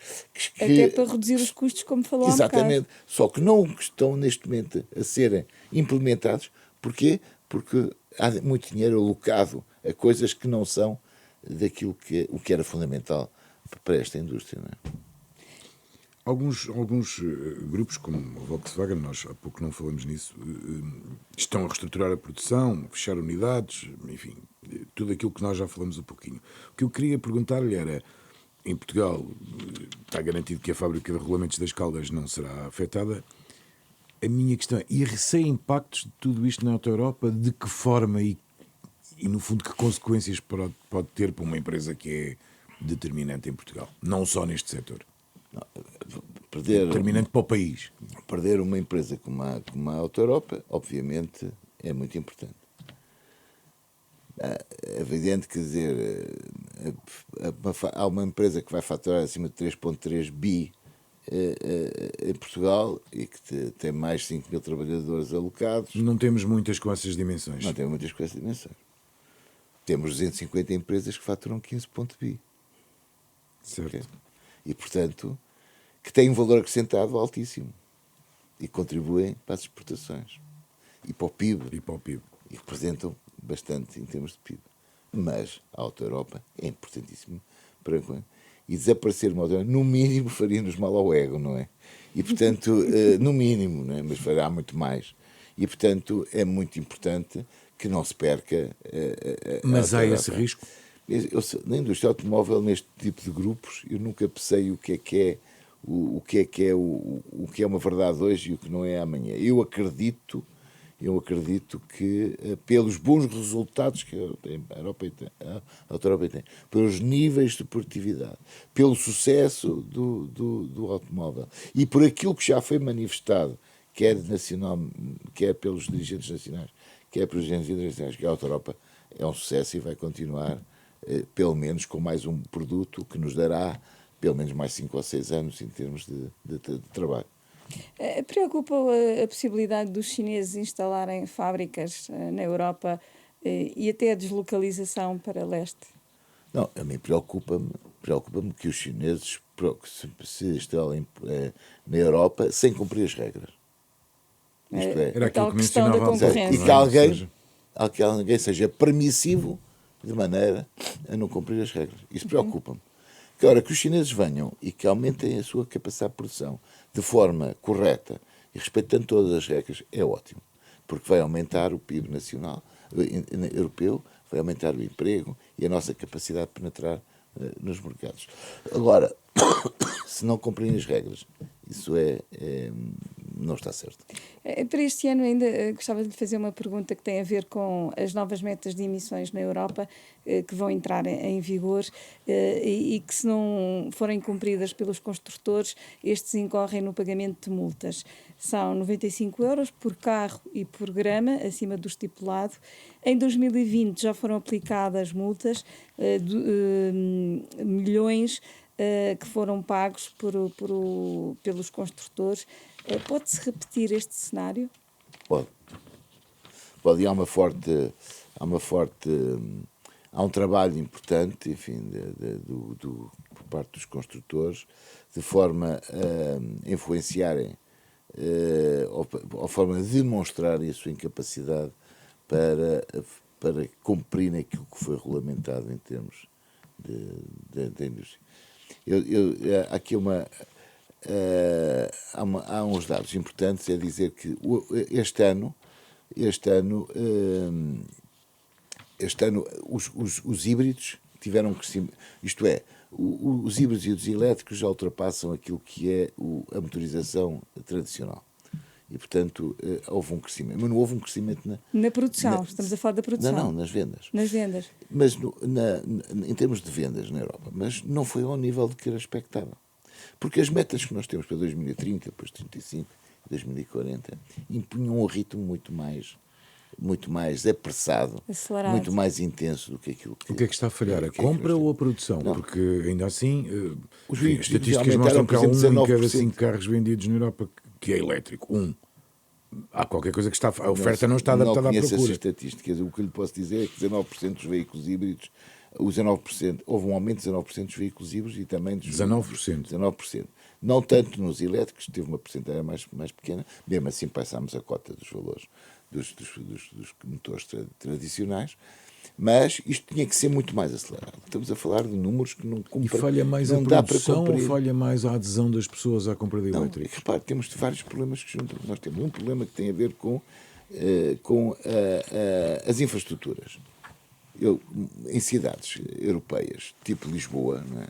Até para reduzir os custos, como falou há um bocado. Exatamente. Só que não estão neste momento a serem implementados. Porquê? Porque há muito dinheiro alocado a coisas que não são daquilo o que era fundamental para esta indústria, não é? Alguns grupos, como a Volkswagen, nós há pouco não falamos nisso, estão a reestruturar a produção, fechar unidades, enfim, tudo aquilo que nós já falamos um pouquinho. O que eu queria perguntar-lhe era, em Portugal está garantido que a fábrica de rolamentos das Caldas não será afetada. A minha questão é, e receia impactos de tudo isto na Auto-Europa, de que forma e no fundo que consequências pode ter para uma empresa que é determinante em Portugal, não só neste setor? Determinante para o país. Perder uma empresa como a Auto-Europa, obviamente, é muito importante. É evidente, quer dizer, há uma empresa que vai faturar acima de 3,3 bi em Portugal e que tem mais de 5 mil trabalhadores alocados. Não temos muitas com essas dimensões. Não temos muitas com essas dimensões. Temos 250 empresas que faturam 15 bi. Certo. Okay? E, portanto, que têm um valor acrescentado altíssimo e contribuem para as exportações e para o PIB. E representam bastante em termos de PIB. Mas a Auto-Europa é importantíssima para... E desaparecer uma Auto-Europa, no mínimo, faria-nos mal ao ego, não é? E, portanto, no mínimo, não é? Mas fará muito mais. E, portanto, é muito importante que não se perca... Mas há esse risco? Na indústria automóvel, neste tipo de grupos, eu nunca pensei o que é uma verdade hoje e o que não é amanhã. Eu acredito que pelos bons resultados que a Auto-Europa tem, pelos níveis de produtividade, pelo sucesso do automóvel e por aquilo que já foi manifestado, quer pelos dirigentes nacionais, quer pelos dirigentes internacionais, que a Auto-Europa é um sucesso e vai continuar, pelo menos com mais um produto que nos dará pelo menos mais 5 ou 6 anos em termos de trabalho. Preocupa a possibilidade dos chineses instalarem fábricas na Europa e até a deslocalização para leste? Não, a mim preocupa-me que os chineses se instalem na Europa sem cumprir as regras. Isto era aquilo que questão da concorrência. E que alguém seja permissivo de maneira a não cumprir as regras. Isso preocupa-me. Agora, que os chineses venham e que aumentem a sua capacidade de produção de forma correta e respeitando todas as regras, é ótimo. Porque vai aumentar o PIB nacional, europeu, vai aumentar o emprego e a nossa capacidade de penetrar nos mercados. Agora, se não cumprirem as regras, isso não está certo. Para este ano ainda gostava de lhe fazer uma pergunta que tem a ver com as novas metas de emissões na Europa que vão entrar em vigor e que, se não forem cumpridas pelos construtores, estes incorrem no pagamento de multas. São 95 euros por carro e por grama, acima do estipulado. Em 2020 já foram aplicadas multas de milhões que foram pagos pelos construtores. Pode-se repetir este cenário? Pode. E há um trabalho importante, enfim, por parte dos construtores, de forma a influenciarem, ou forma a demonstrarem a sua incapacidade para cumprir aquilo que foi regulamentado em termos da indústria. Há aqui há uns dados importantes, é dizer que este ano os híbridos tiveram um crescimento, isto é, os híbridos e os elétricos já ultrapassam aquilo que é a motorização tradicional. E, portanto, houve um crescimento. Mas não houve um crescimento na produção. Estamos a falar da produção. Não, nas vendas. Nas vendas. Mas em termos de vendas na Europa. Mas não foi ao nível de que era expectável. Porque as metas que nós temos para 2030, depois 2035, 2040, impunham um ritmo muito mais apressado, acelerado, muito mais intenso do que aquilo que... O que é que está a falhar? A compra ou a produção? Não. Porque ainda assim, Os enfim, as estatísticas mostram que há 1 em cada 5 carros vendidos na Europa que é elétrico. Há qualquer coisa que está... A oferta não está adaptada à procura. Não conheço as estatísticas. O que eu lhe posso dizer é que 19% dos veículos híbridos, houve um aumento de 19% dos veículos híbridos e também dos... 19%. Não tanto nos elétricos, teve uma porcentagem mais pequena, mesmo assim passámos a cota dos valores dos motores tradicionais, mas isto tinha que ser muito mais acelerado. Estamos a falar de números que não cumprem. E falha mais a produção ou falha mais a adesão das pessoas à compra de elétricos? Repare, temos vários problemas que juntam. Nós temos um problema que tem a ver com as infraestruturas. Em cidades europeias, tipo Lisboa, não é?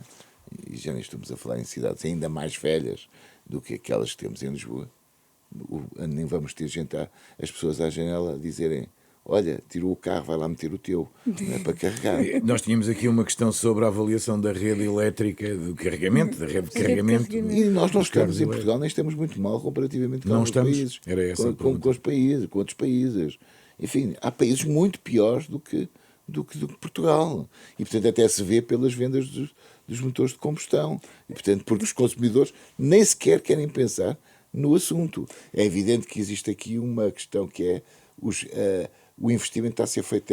E já nem estamos a falar em cidades ainda mais velhas do que aquelas que temos em Lisboa, nem vamos ter gente as pessoas à janela a dizerem: olha, tirou o carro, vai lá meter o teu, não é para carregar. Nós tínhamos aqui uma questão sobre a avaliação da rede elétrica, do carregamento, da rede de carregamento. E nós não estamos em Portugal, nem estamos muito mal comparativamente com outros países. Era essa com os países, com outros países. Enfim, há países muito piores do que Portugal. E, portanto, até se vê pelas vendas dos motores de combustão. E, portanto, porque os consumidores nem sequer querem pensar no assunto. É evidente que existe aqui uma questão que é o investimento está a ser feito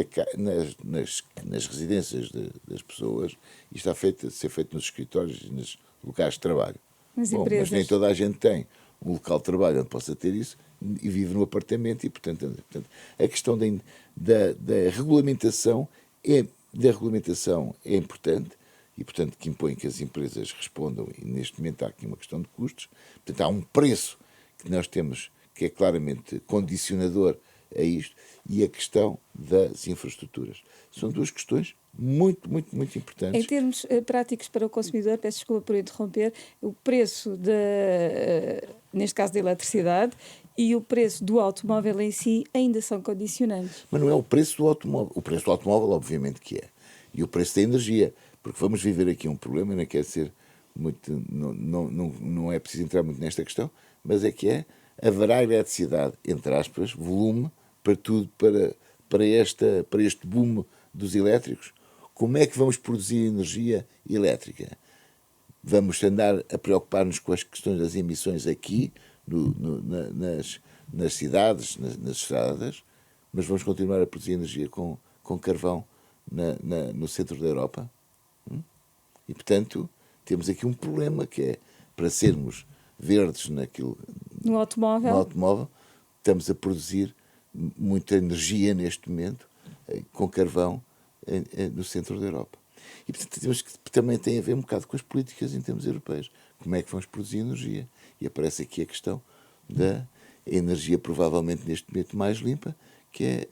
nas residências das pessoas e está a ser feito nos escritórios e nos locais de trabalho. Mas nem toda a gente tem um local de trabalho onde possa ter isso e vive no apartamento e, portanto a questão da regulamentação é importante e, portanto, que impõe que as empresas respondam, e neste momento há aqui uma questão de custos. Portanto, há um preço que nós temos que é claramente condicionador a isto, e a questão das infraestruturas. São duas questões muito, muito, muito importantes. Em termos práticos para o consumidor, peço desculpa por interromper, o preço, neste caso da eletricidade, e o preço do automóvel em si ainda são condicionantes. Mas não é o preço do automóvel. O preço do automóvel, obviamente que é. E o preço da energia. Porque vamos viver aqui um problema, não quer ser muito... Não é preciso entrar muito nesta questão, mas é que haverá eletricidade, entre aspas, volume, para tudo, para este boom dos elétricos. Como é que vamos produzir energia elétrica? Vamos andar a preocupar-nos com as questões das emissões aqui, nas cidades, nas estradas, mas vamos continuar a produzir energia com carvão no centro da Europa? E, portanto, temos aqui um problema que é, para sermos verdes no automóvel, estamos a produzir muita energia neste momento com carvão no centro da Europa. E, portanto, temos que também tem a ver um bocado com as políticas em termos europeus. Como é que vamos produzir energia? E aparece aqui a questão da energia provavelmente neste momento mais limpa, que é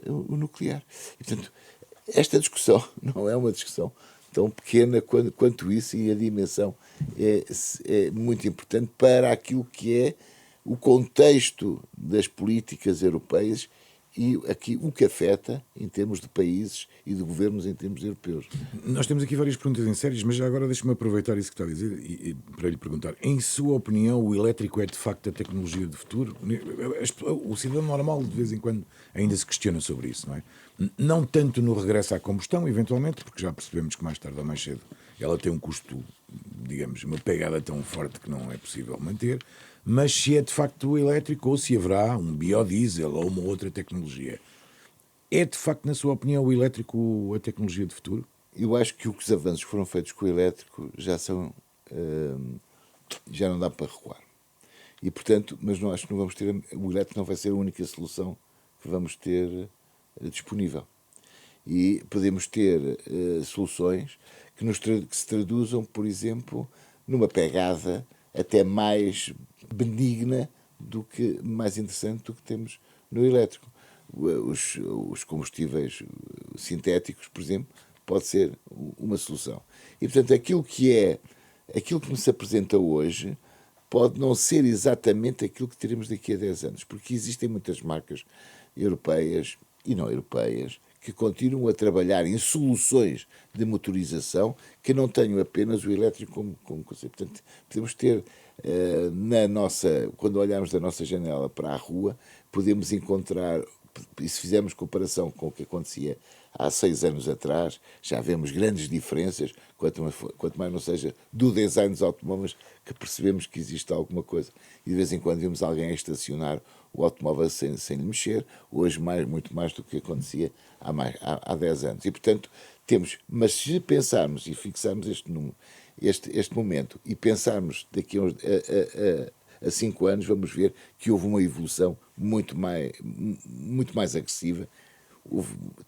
o nuclear. E, portanto, esta discussão não é uma discussão tão pequena quanto isso, e a dimensão é muito importante para aquilo que é o contexto das políticas europeias e aqui o que afeta em termos de países e de governos em termos europeus. Nós temos aqui várias perguntas em sérias, mas já agora deixe-me aproveitar isso que está a dizer e para lhe perguntar. Em sua opinião, o elétrico é de facto a tecnologia do futuro? O cidadão normal, de vez em quando, ainda se questiona sobre isso, não é? Não tanto no regresso à combustão, eventualmente, porque já percebemos que mais tarde ou mais cedo ela tem um custo, digamos, uma pegada tão forte que não é possível manter, mas se é de facto o elétrico ou se haverá um biodiesel ou uma outra tecnologia. É de facto, na sua opinião, o elétrico a tecnologia de futuro? Eu acho que os avanços que foram feitos com o elétrico já não dá para recuar. E, portanto, mas não acho que não vamos ter, o elétrico não vai ser a única solução que vamos ter disponível. E podemos ter soluções que se traduzam, por exemplo, numa pegada até mais benigna mais interessante do que temos no elétrico. Os combustíveis sintéticos, por exemplo, pode ser uma solução. E, portanto, aquilo que me se apresenta hoje pode não ser exatamente aquilo que teremos daqui a 10 anos, porque existem muitas marcas europeias e não europeias que continuam a trabalhar em soluções de motorização que não tenham apenas o elétrico como conceito. Portanto, podemos ter, quando olharmos da nossa janela para a rua, podemos encontrar, e se fizermos comparação com o que acontecia há 6 anos atrás, já vemos grandes diferenças, quanto mais não seja do design dos automóveis, que percebemos que existe alguma coisa. E de vez em quando vemos alguém a estacionar o automóvel sem lhe mexer, hoje muito mais do que acontecia há 10 anos. E, portanto, mas se pensarmos e fixarmos este momento e pensarmos daqui a 5 anos, vamos ver que houve uma evolução muito mais agressiva,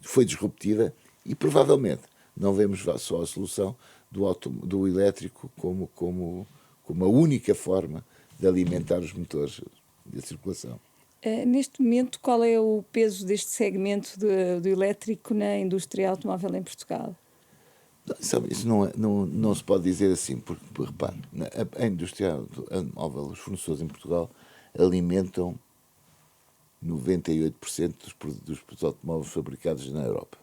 foi disruptiva e provavelmente não vemos só a solução do elétrico como a única forma de alimentar os motores de circulação. Neste momento, qual é o peso deste segmento do elétrico na indústria automóvel em Portugal? Isso não se pode dizer assim, porque repare, a indústria automóvel, os fornecedores em Portugal alimentam 98% dos automóveis fabricados na Europa.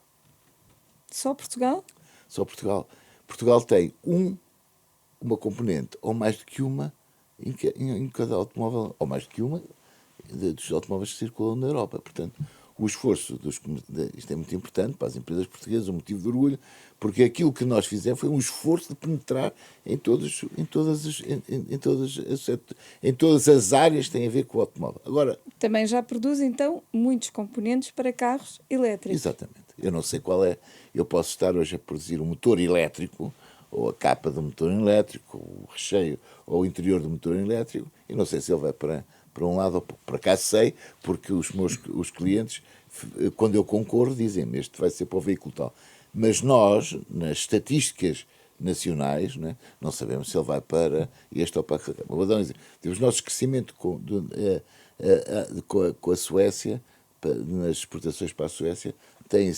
Só Portugal? Só Portugal. Portugal tem uma componente, ou mais do que uma, em cada automóvel, ou mais do que uma, dos automóveis que circulam na Europa. Portanto, o esforço isto é muito importante para as empresas portuguesas, um motivo de orgulho, porque aquilo que nós fizemos foi um esforço de penetrar em todas as áreas que têm a ver com o automóvel. Agora, também já produz, então, muitos componentes para carros elétricos. Exatamente. Eu não sei qual é. Eu posso estar hoje a produzir um motor elétrico, ou a capa do motor elétrico, ou o recheio, ou o interior do motor elétrico, e não sei se ele vai para um lado ou para cá, sei, porque os clientes, quando eu concorro, dizem-me, este vai ser para o veículo tal. Mas nós, nas estatísticas nacionais, não sabemos se ele vai para este ou para aquele. Vou dar um exemplo. Os nossos crescimentos com a Suécia, nas exportações para a Suécia, têm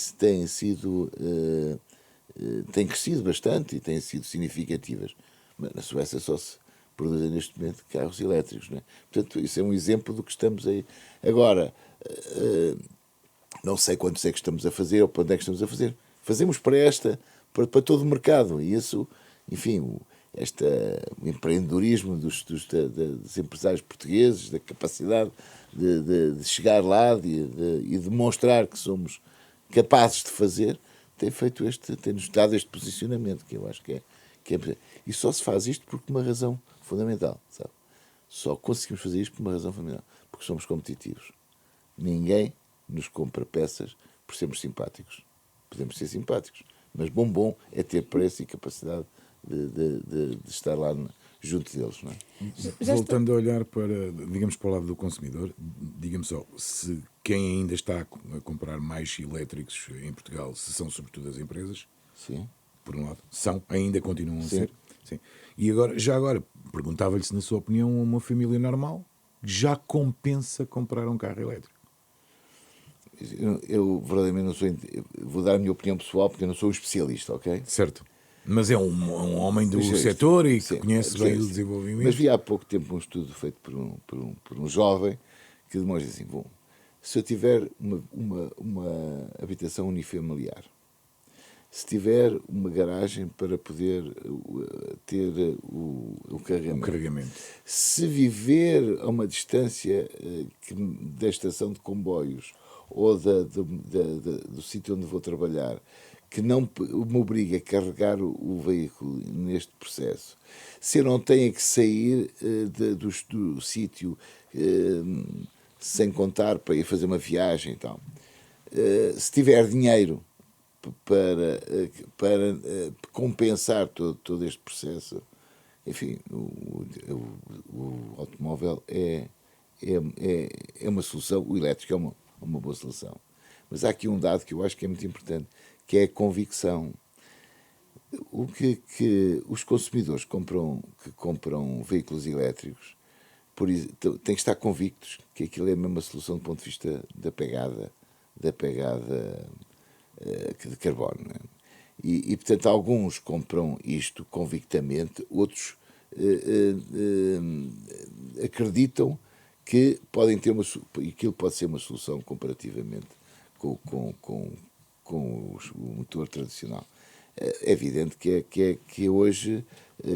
crescido bastante e têm sido significativas. Mas na Suécia só se produzem neste momento carros elétricos. Portanto, isso é um exemplo do que estamos aí. Agora, não sei quantos é que estamos a fazer ou para onde é que estamos a fazer. Fazemos para todo o mercado. E isso, enfim, o empreendedorismo dos empresários portugueses, da capacidade de chegar lá e demonstrar que somos capazes de fazer, tem-nos dado este posicionamento, que eu acho que é. E só se faz isto por uma razão fundamental, sabe? Só conseguimos fazer isto por uma razão fundamental, porque somos competitivos. Ninguém nos compra peças por sermos simpáticos. Podemos ser simpáticos, mas bom é ter preço e capacidade de estar lá junto deles, não é? Voltando a olhar digamos, para o lado do consumidor, diga-me só, se quem ainda está a comprar mais elétricos em Portugal, se são sobretudo as empresas? Sim. Por um lado, ainda continuam a Sim. ser. Sim. E já agora, perguntava-lhe se, na sua opinião, uma família normal já compensa comprar um carro elétrico. Eu verdadeiramente não sou. Vou dar a minha opinião pessoal, porque eu não sou um especialista, ok? Certo. Mas é um homem do Mas setor e que sim, conhece bem o sim. desenvolvimento. Mas vi há pouco tempo um estudo feito por um jovem que demonstra assim: bom, se eu tiver uma habitação unifamiliar, se tiver uma garagem para poder ter o carregamento, se viver a uma distância da estação de comboios ou do sítio onde vou trabalhar, que não me obriga a carregar o veículo neste processo, se eu não tenho que sair do sítio sem contar para ir fazer uma viagem e tal, se tiver dinheiro para compensar todo este processo, enfim, o automóvel é uma solução, o elétrico é uma boa solução. Mas há aqui um dado que eu acho que é muito importante, que é a convicção. O que os consumidores que compram veículos elétricos têm que estar convictos que aquilo é a mesma solução do ponto de vista da pegada de carbono. Não é? Portanto, alguns compram isto convictamente, outros acreditam que aquilo pode ser uma solução comparativamente com o motor tradicional. É evidente que hoje,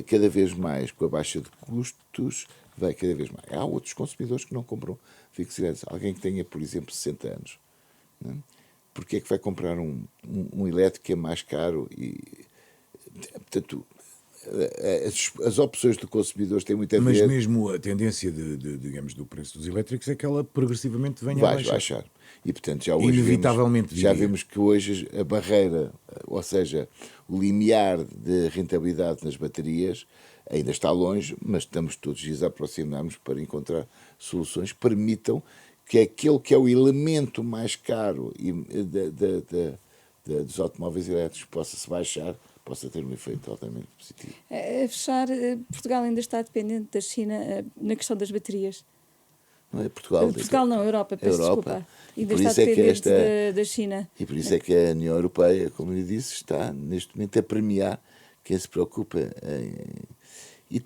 cada vez mais, com a baixa de custos, vai cada vez mais. Há outros consumidores que não compram veículos elétricos. Alguém que tenha, por exemplo, 60 anos. Não é? Porque é que vai comprar um elétrico que é mais caro? Portanto, as opções do consumidor têm muito a ver... Mas mesmo a tendência digamos, do preço dos elétricos é que ela progressivamente venha a baixar. E, portanto, já hoje inevitavelmente já vemos que hoje a barreira, ou seja, o limiar de rentabilidade nas baterias ainda está longe, mas estamos todos os dias a aproximar-nos para encontrar soluções que permitam que aquele que é o elemento mais caro dos automóveis elétricos possa-se baixar, possa ter um efeito altamente positivo. A fechar, Portugal ainda está dependente da China na questão das baterias. Não é Portugal? Portugal não, Europa, peço desculpa. Ainda está dependente da China. E por isso é que a União Europeia, como lhe disse, está neste momento a premiar quem se preocupa. E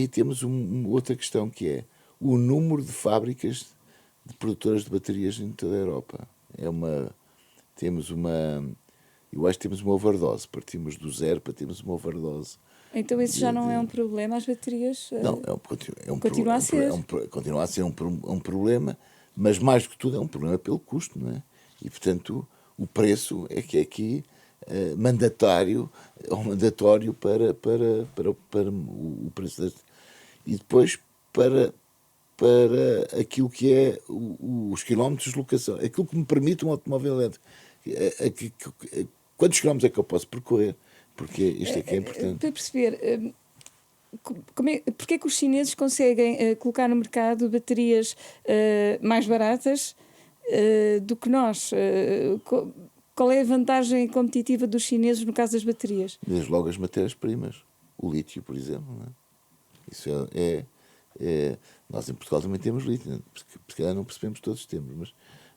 temos outra questão, que é o número de fábricas de produtoras de baterias em toda a Europa. Eu acho que temos uma overdose. Partimos do zero para termos uma overdose. Então isso já não é um problema, as baterias? Não, continua a ser. Continua a ser um problema, mas mais do que tudo é um problema pelo custo, não é? E, portanto, o preço é que é aqui mandatório para o preço e depois para aquilo que é os quilómetros de locação, aquilo que me permite um automóvel elétrico. Quantos quilómetros é que eu posso percorrer? Porque isto aqui é importante. Para perceber, porque é que os chineses conseguem colocar no mercado baterias mais baratas do que nós? Qual é a vantagem competitiva dos chineses no caso das baterias? Desde logo as matérias-primas. O lítio, por exemplo. Não é? Isso nós em Portugal também temos lítio. Se calhar não percebemos todos os tempos,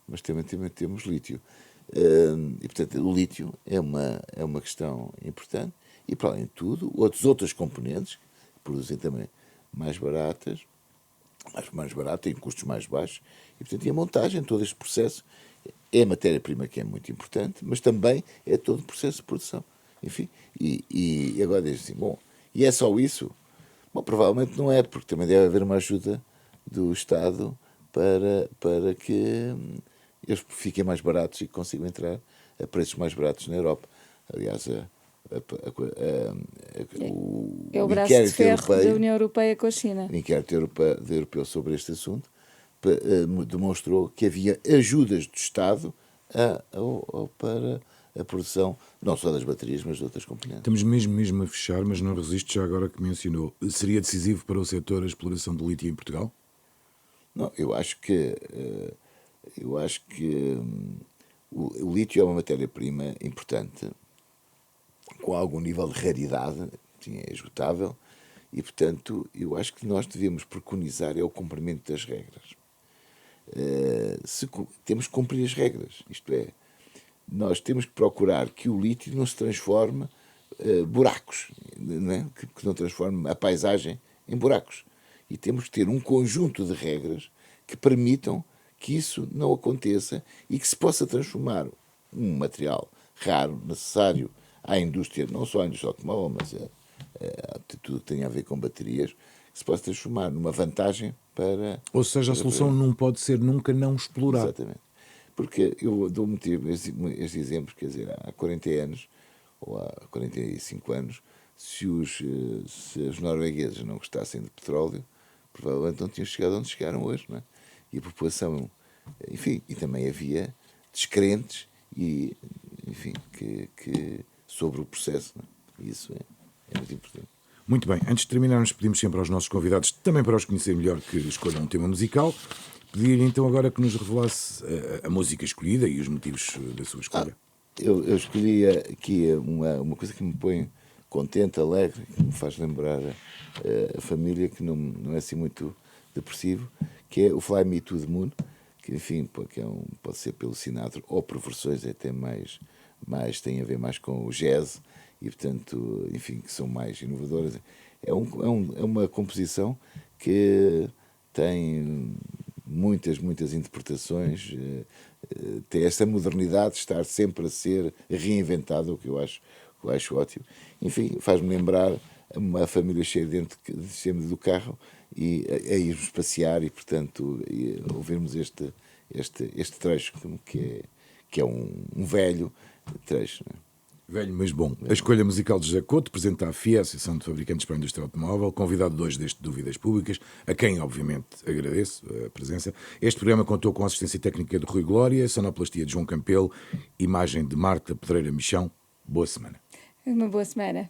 mas também temos lítio. E, portanto, o lítio é uma questão importante. E, para além de tudo, outras componentes que produzem também mais baratas, em custos mais baixos. E, portanto, a montagem, todo este processo, é a matéria-prima que é muito importante, mas também é todo o processo de produção. Enfim, e agora diz assim, bom, e é só isso? Bom, provavelmente não é, porque também deve haver uma ajuda do Estado para que eles fiquem mais baratos e consigam entrar a preços mais baratos na Europa. Aliás, o braço de ferro da União Europeia com a China. O inquérito europeu sobre este assunto demonstrou que havia ajudas do Estado para a produção, não só das baterias, mas de outras componentes. Estamos mesmo a fechar, mas não resisto já agora que mencionou. Seria decisivo para o setor a exploração do lítio em Portugal? Não, eu acho que o lítio é uma matéria-prima importante, com algum nível de raridade, sim, é esgotável, e, portanto, eu acho que nós devemos preconizar o cumprimento das regras. Temos que cumprir as regras, isto é, nós temos que procurar que o lítio não se transforme buracos, não é? Que não transforme a paisagem em buracos. E temos que ter um conjunto de regras que permitam que isso não aconteça e que se possa transformar um material raro, necessário à indústria, não só à indústria automóvel, mas tudo que tem a ver com baterias, que se possa transformar numa vantagem para... Ou seja, a solução não pode ser nunca não explorar. Exatamente. Porque eu dou estes exemplos, quer dizer, há 40 anos, ou há 45 anos, se os noruegueses não gostassem de petróleo, provavelmente não tinham chegado onde chegaram hoje, não é? E a população, enfim, e também havia descrentes e, enfim, que sobre o processo, não é? E isso é muito importante. Muito bem, antes de terminarmos, pedimos sempre aos nossos convidados, também para os conhecer melhor, que escolham um tema musical. Pedir então agora que nos revelasse a música escolhida e os motivos da sua escolha. Eu escolhi aqui uma coisa que me põe contente, alegre, que me faz lembrar a família, que não é assim muito depressivo, que é o Fly Me to the Moon, que enfim pode ser pelo Sinatra ou por versões até mais tem a ver mais com o jazz e portanto, enfim, que são mais inovadoras. É uma composição que tem muitas interpretações, tem esta modernidade de estar sempre a ser reinventada, o que eu acho ótimo. Enfim, faz-me lembrar uma família cheia dentro do carro e a irmos passear e, portanto, ouvirmos este trecho que é um velho trecho. Não é? Velho, mas bom. A escolha musical de José Couto apresenta a FIA, Associação de Fabricantes para a Indústria Automóvel, convidado de hoje deste Dúvidas Públicas, a quem, obviamente, agradeço a presença. Este programa contou com a assistência técnica de Rui Glória, sonoplastia de João Campelo, imagem de Marta Pedreira Michão. Boa semana. Uma boa semana.